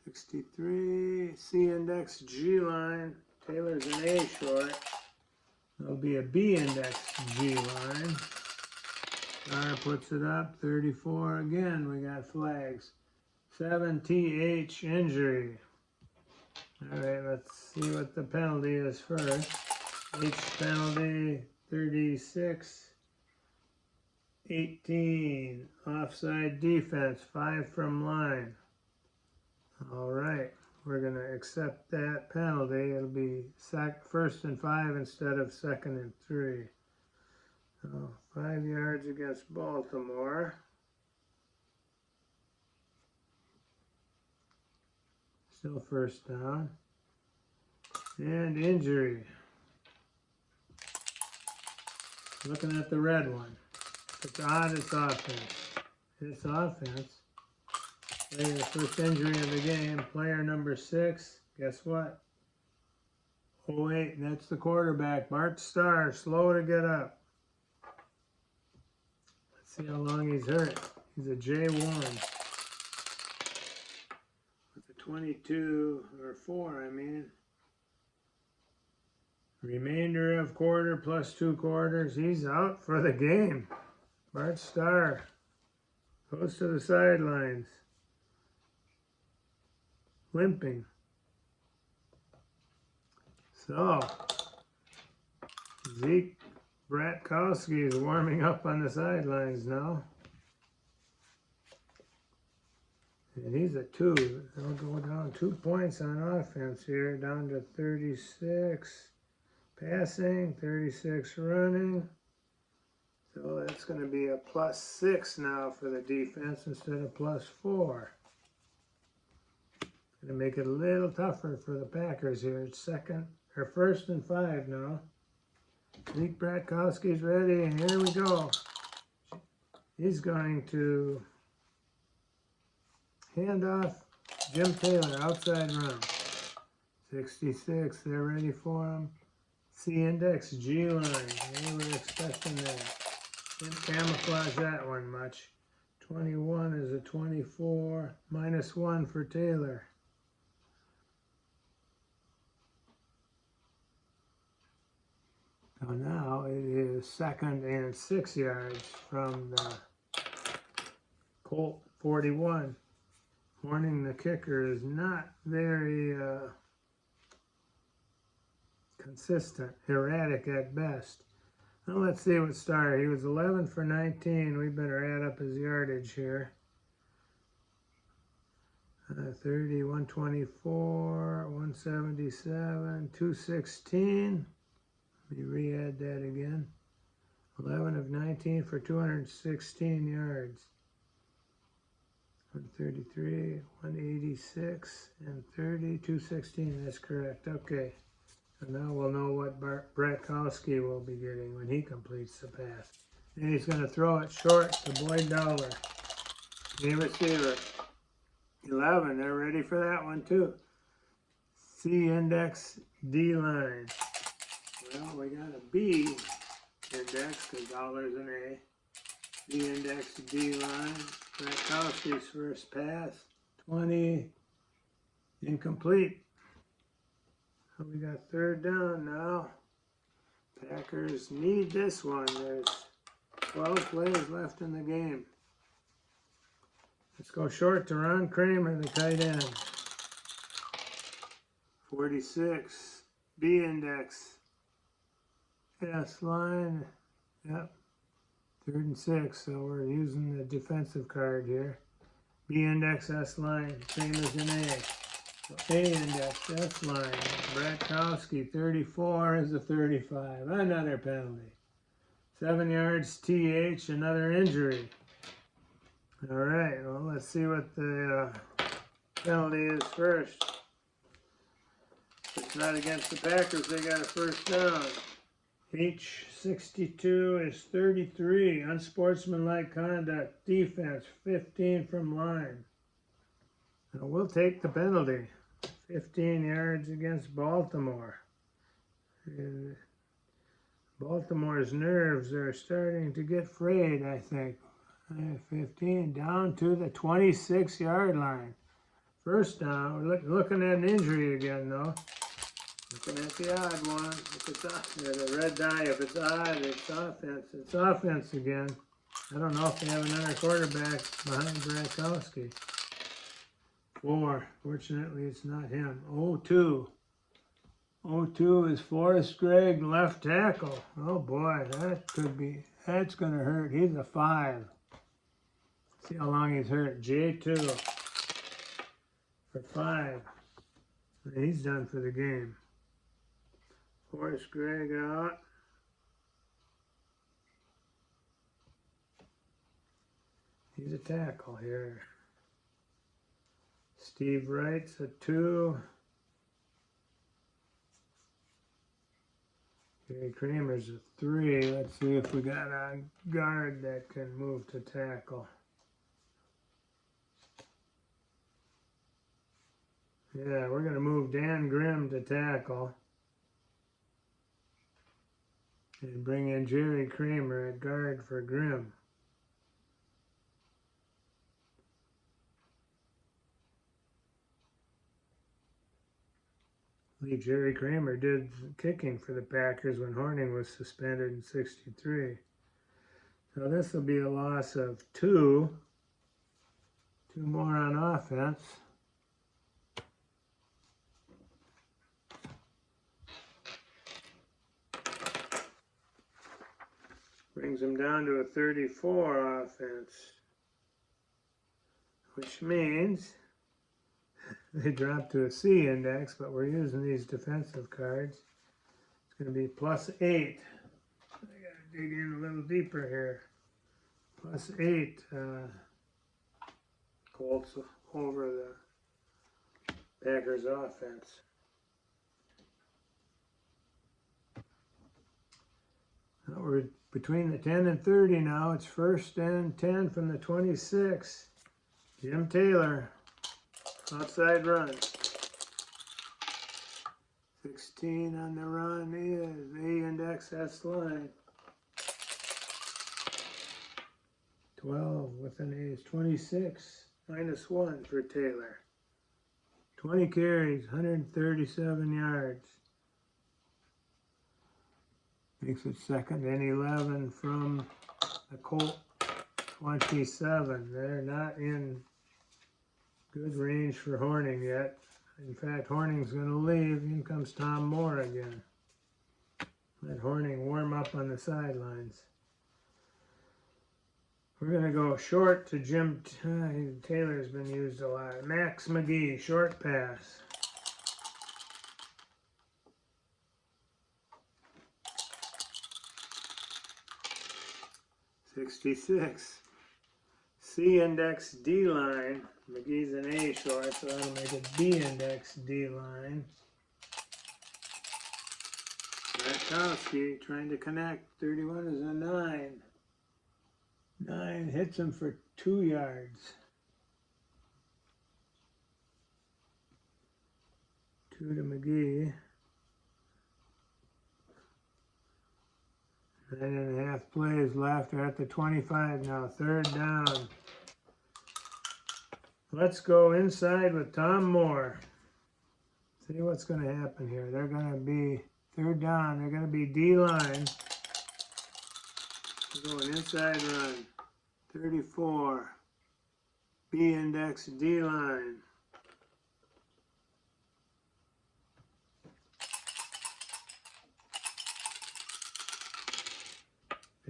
Speaker 1: 63, C index, G line. Taylor's an A short. There'll be a B index, G line. Star puts it up, 34 again, we got flags. 7 TH injury. Alright, let's see what the penalty is first. H penalty, 36. 18. Offside defense, 5 from line. Alright, we're going to accept that penalty. It'll be 1st and 5 instead of 2nd and 3. So 5 yards against Baltimore. Still 1st down. And injury. Looking at the red one. It's odd, it's offense. It's offense. Player, the 1st injury of the game. Player number 6. Guess what? Oh wait, that's the quarterback. Bart Starr, slow to get up. Let's see how long he's hurt. He's a J1. 22 or 4, I mean. Remainder of quarter plus 2 quarters. He's out for the game. Bart Starr goes to the sidelines. Limping. So, Zeke Bratkowski is warming up on the sidelines now. And he's at 2. They'll go down 2 points on offense here, down to 36 passing, 36 running. So that's going to be a +6 now for the defense instead of +4. Going to make it a little tougher for the Packers here. It's 1st and 5 now. Zeke Bratkowski's ready, and here we go. He's going to hand off Jim Taylor, outside run. 66, they're ready for him. C index, G line. They were expecting that. Didn't camouflage that one much. 21 is a 24, -1 for Taylor. So now it is 2nd and 6 yards from the Colt 41. Horning, the kicker, is not very consistent, erratic at best. Now let's see what started. He was 11 for 19. We better add up his yardage here. 30, 124, 177, 216. Let me re-add that again. 11 of 19 for 216 yards. 133, 186, and 30, 216. That's correct. Okay. So now we'll know what Bratkowski will be getting when he completes the pass. And he's going to throw it short to Boyd Dowler. The receiver. 11. They're ready for that one too. C index D line. Well, we got a B index because Dowler's an A. B index D line. Bratkowski's first pass. 20. Incomplete. So we got third down now. Packers need this one. There's 12 plays left in the game. Let's go short to Ron Kramer, the tight end. 46. B index. S line. Yep. 3rd and 6. So we're using the defensive card here. B index, S line. Same as an A. So A index, S line. Bratkowski, 34 is a 35. Another penalty. 7 yards, TH, another injury. All right, well, let's see what the penalty is first. If it's not against the Packers, they got a first down. H62 is 33. Unsportsmanlike conduct. Defense, 15 from line. Now we'll take the penalty. 15 yards against Baltimore. And Baltimore's nerves are starting to get frayed, I think. 15 down to the 26-yard line. First down. We're looking at an injury again, though. Looking at the odd one. If it's the red die, if it's odd, it's offense. It's offense again. I don't know if they have another quarterback behind Bratkowski. 4. Fortunately, it's not him. 0-2. 0-2 is Forrest Gregg, left tackle. Oh boy, that's going to hurt. He's a 5. See how long he's hurt. J2 for 5. He's done for the game. Forrest Gregg out. He's a tackle here. Steve Wright's a 2. Gary Kramer's a 3. Let's see if we got a guard that can move to tackle. Yeah, we're going to move Dan Grimm to tackle. And bring in Jerry Kramer at guard for Grimm. I believe Jerry Kramer did kicking for the Packers when Horning was suspended in '63. So this will be a loss of 2. 2 more on offense. Brings them down to a 34 offense, which means they drop to a C index, but we're using these defensive cards. It's going to be +8. I got to dig in a little deeper here. +8 Colts over the Packers offense. Now we're between the 10 and 30 now. It's 1st and 10 from the 26. Jim Taylor, outside run. 16 on the run is A index, S line. 12 with an A is 26, -1 for Taylor. 20 carries, 137 yards. Makes it 2nd and 11 from the Colt 27. They're not in good range for Horning yet. In fact, Horning's going to leave. In comes Tom Moore again. Let Horning warm up on the sidelines. We're going to go short to Jim Taylor's been used a lot. Max McGee, short pass. $66. C-index D-line. McGee's an A short, so that'll make it B-index D-line. Ratkowski trying to connect. 31 is a 9. 9 hits him for 2 yards. 2 to McGee. 9.5 plays left. We're at the 25 now. 3rd down. Let's go inside with Tom Moore. See what's going to happen here. They're going to be 3rd down. They're going to be D-line. We're going inside run. 34. B-index D-line.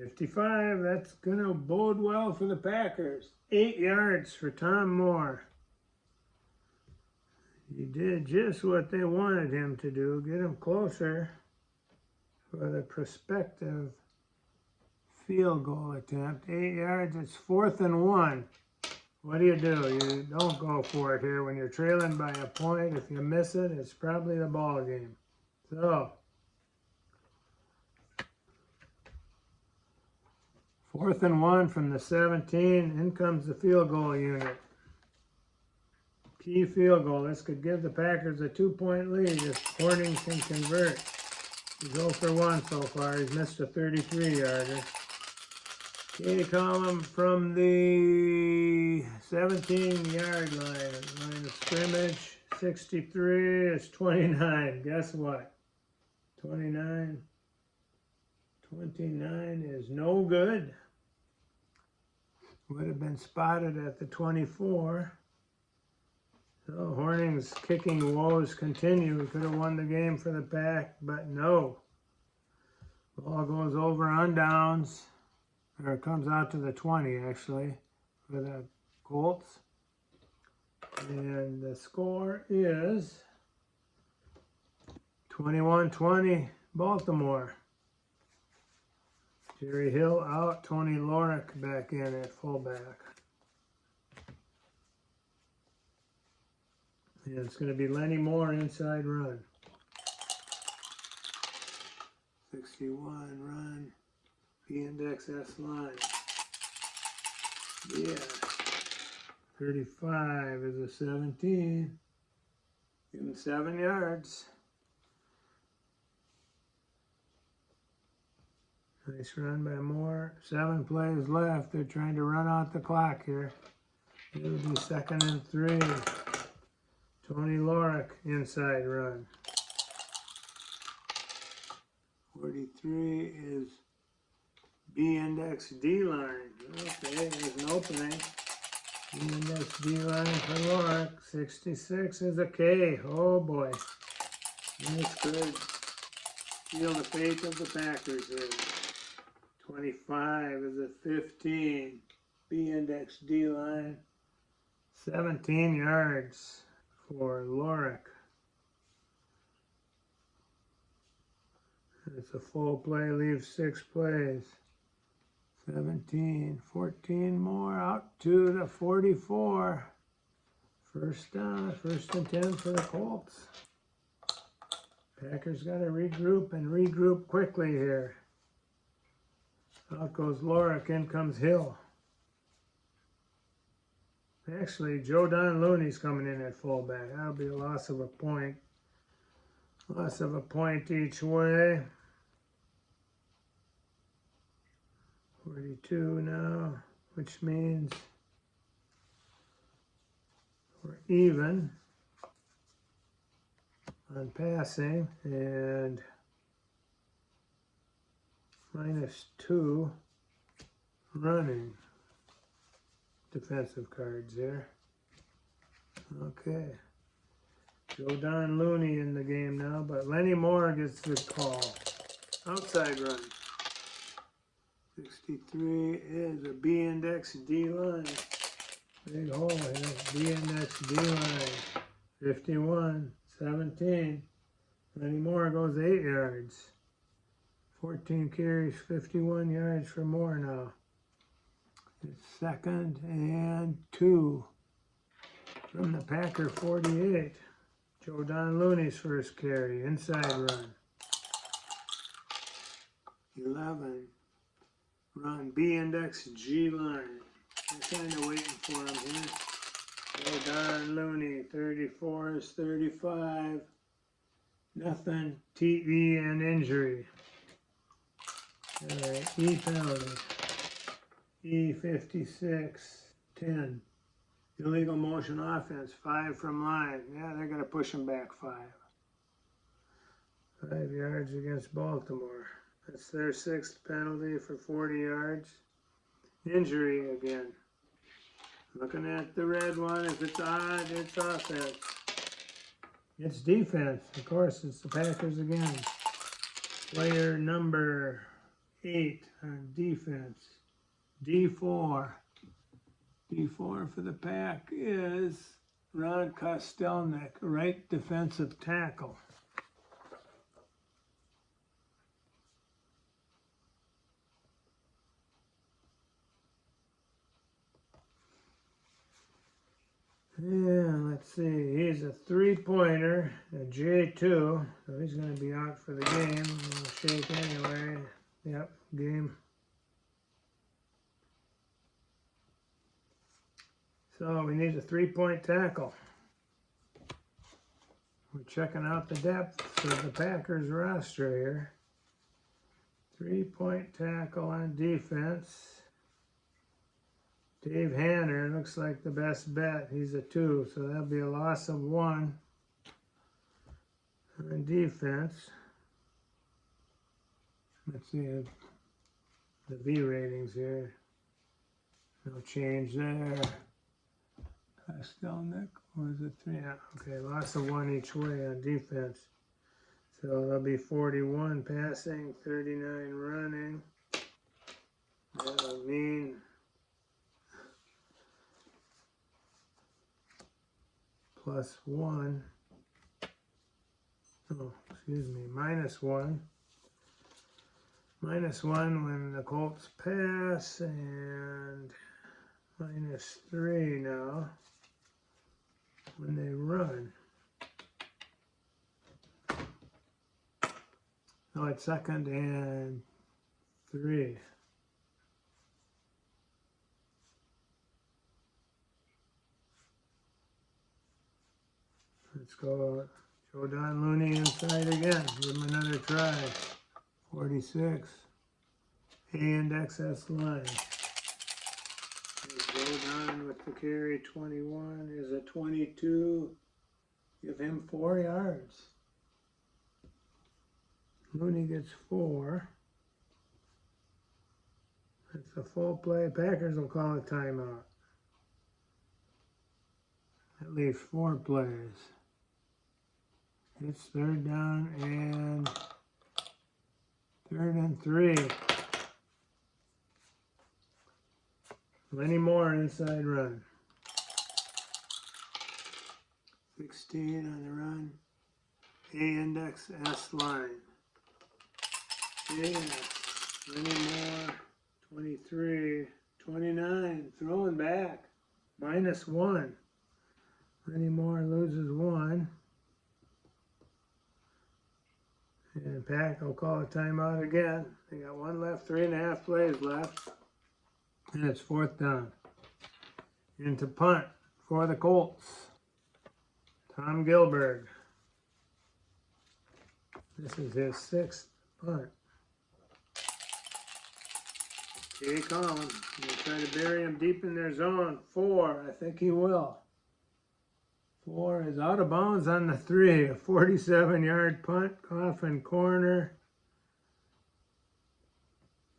Speaker 1: $55, that's going to bode well for the Packers. 8 yards for Tom Moore. He did just what they wanted him to do, get him closer for the prospective field goal attempt. 8 yards, it's 4th and 1. What do? You don't go for it here when you're trailing by a point. If you miss it, it's probably the ball game. So, 4th and 1 from the 17. In comes the field goal unit. Key field goal. This could give the Packers a 2-point lead if Horning can convert. He's 0 for 1 so far. He's missed a 33-yarder. K column from the 17-yard line of scrimmage. 63 is 29. Guess what? 29 is no good. Would have been spotted at the 24. So Horning's kicking woes continue. He could have won the game for the Pack, but no. Ball goes over on downs. Or it comes out to the 20, actually, for the Colts. And the score is 21-20, Baltimore. Jerry Hill out, Tony Lorick back in at fullback. And it's going to be Lenny Moore inside run. 61 run. B-index S-line. Yeah. 35 is a 17. Give him 7 yards. Nice run by Moore. 7 plays left. They're trying to run out the clock here. It'll be 2nd and 3. Tony Lorick inside run. 43 is B-index D-line. Okay, there's an opening. B-index D-line for Lorick. 66 is a K. Oh boy. That's good. Feel the fate of the Packers here. 25 is a 15. B-index D-line. 17 yards for Lorick. It's a full play, leaves 6 plays. 17, 14 more, out to the 44. 1st down, 1st and 10 for the Colts. Packers got to regroup and regroup quickly here. Out goes Lorick, in comes Hill. Actually, Joe Don Looney's coming in at fullback. That'll be a loss of a point. Loss of a point each way. 42 now, which means we're even on passing and -2 running. Defensive cards there. Okay. Joe Don Looney in the game now, but Lenny Moore gets the call. Outside run. 63 is a B index D line. Big hole here. B index D line. 51, 17. Lenny Moore goes 8 yards. 14 carries, 51 yards for Moore now. It's 2nd and 2 from the Packer 48. Joe Don Looney's first carry, inside run. 11, run B index G line. They're kind of waiting for him here. Joe Don Looney, 34 is 35. Nothing, TE and injury. All right, E penalty. E 56, 10. Illegal motion offense, 5 from line. Yeah, they're going to push him back 5. 5 yards against Baltimore. That's their 6th penalty for 40 yards. Injury again. Looking at the red one, if it's odd, it's offense. It's defense. Of course, it's the Packers again. Player number 8 on defense. D4. D4 for the Pack is Ron Kostelnik, right defensive tackle. Yeah, let's see. He's a 3-pointer, a J2, so he's going to be out for the game. We'll shake anyway. Yep, game. So we need a 3-point tackle. We're checking out the depth of the Packers roster here. 3-point tackle on defense. Dave Hanner looks like the best bet. He's a 2, so that'll be a loss of 1 on defense. Let's see the V ratings here. No change there. Kostelnik was a 3. Yeah, okay, loss of 1 each way on defense. So that'll be 41 passing, 39 running. That'll mean +1. Oh, excuse me, -1. -1 when the Colts pass, and -3 now when they run. Oh, it's 2nd and 3. Let's go Joe Don Looney inside again. Give him another try. 46. A index S line. Joe Don with the carry. 21 is a 22. Give him 4 yards. Looney gets 4. It's a full play. Packers will call a timeout. At least 4 plays. It's 3rd down and 3rd and 3. Lenny Moore inside run. 16 on the run. A index S line. Yeah. Lenny Moore. 23. 29. Throwing back. -1. Lenny Moore loses 1. And Pack will call a timeout again. They got 1 left, 3.5 plays left. And it's 4th down. Into punt for the Colts. Tom Gilbert. This is his 6th punt. Jay Collins. He'll try to bury him deep in their zone. 4. I think he will. 4 is out of bounds on the 3. A 47-yard punt, coffin corner.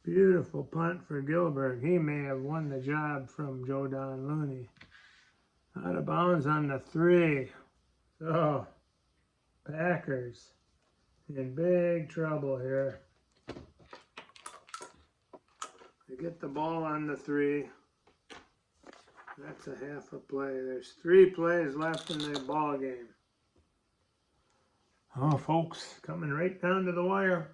Speaker 1: Beautiful punt for Gilbert. He may have won the job from Joe Don Looney. Out of bounds on the 3. So, Packers in big trouble here. They get the ball on the 3. That's a half a play. There's 3 plays left in the ball game. Oh, folks, coming right down to the wire.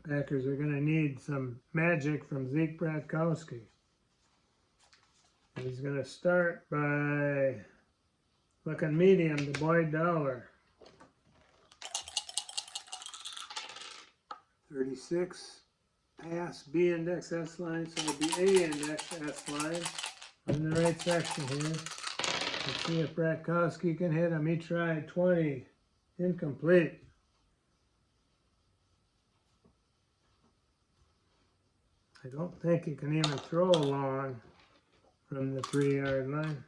Speaker 1: Packers are going to need some magic from Zeke Bratkowski. He's going to start by looking medium to Boyd Dowler. 36, pass, B index S line, so it'll be A index S line. In the right section here. Let's see if Bratkowski can hit him. He tried 20, incomplete. I don't think he can even throw long from the 3-yard line.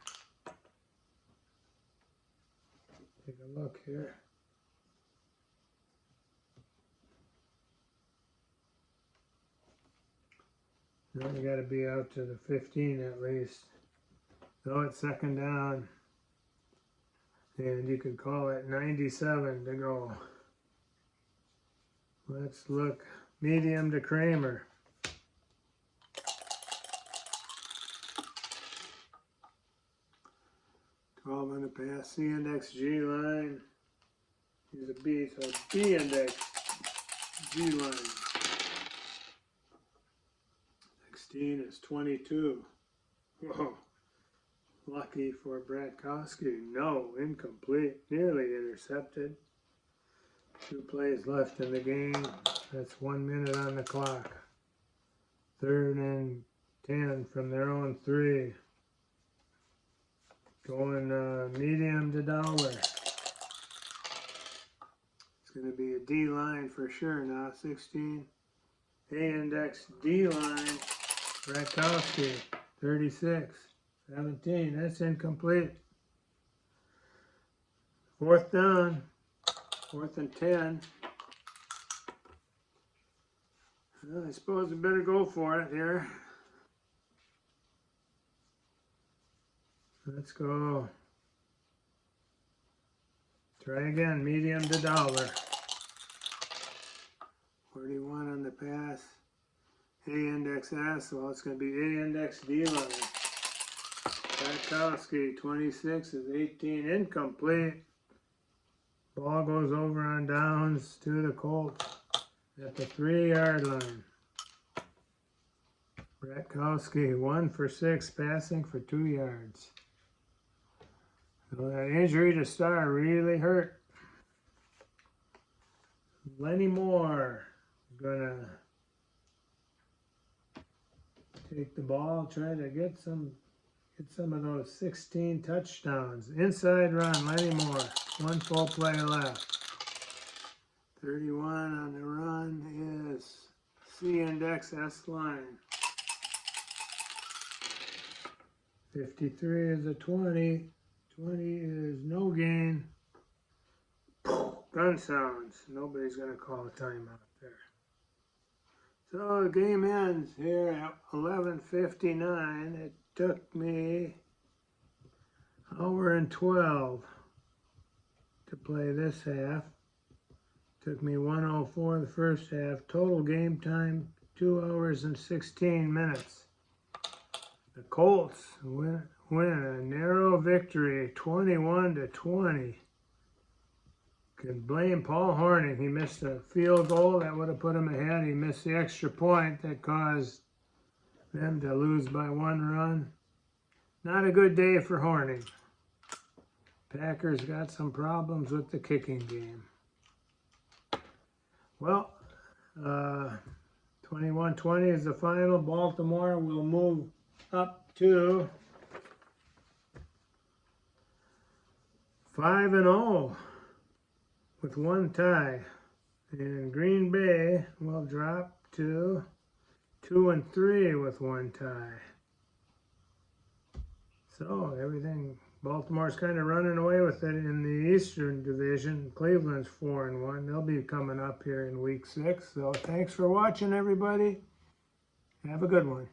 Speaker 1: Take a look here. Now you got to be out to the 15 at least. So it's second down. And you could call it 97 to go. Let's look medium to Kramer. On the pass, C index G line. Here's a B, so B index G line. 16 is 22. Whoa. Lucky for Bratkowski. No, incomplete. Nearly intercepted. 2 plays left in the game. That's 1 minute on the clock. 3rd and 10 from their own 3. Going medium to Dowler. It's going to be a D line for sure now. 16. A index D line. Bratkowski. 36. 17. That's incomplete. 4th down. 4th and 10. Well, I suppose we better go for it here. Let's go. Try again, medium to Dowler. 41 on the pass. A index S, well it's going to be A index D line. Bratkowski, 26 is 18, incomplete. Ball goes over on downs to the Colts at the 3-yard line. Bratkowski, 1 for 6, passing for 2 yards. So that injury to Starr really hurt. Lenny Moore is gonna take the ball, try to get some of those 16 touchdowns. Inside run, Lenny Moore. 1 full play left. 31 on the run is C index S line. 53 is a 20. 20 is no gain. Gun sounds. Nobody's going to call a timeout there. So the game ends here at 11:59. It took me an hour and 12 to play this half. Took me 1:04 the first half. Total game time 2 hours and 16 minutes. The Colts win a narrow victory, 21-20. Can blame Paul Hornung. He missed a field goal that would have put him ahead. He missed the extra point that caused them to lose by 1 run. Not a good day for Hornung. Packers got some problems with the kicking game. Well, 21-20 is the final. Baltimore will move up to 5-0 with 1 tie. And Green Bay will drop to 2-3 with 1 tie. So everything, Baltimore's kind of running away with it in the Eastern Division. Cleveland's 4-1. They'll be coming up here in week 6. So thanks for watching, everybody. Have a good one.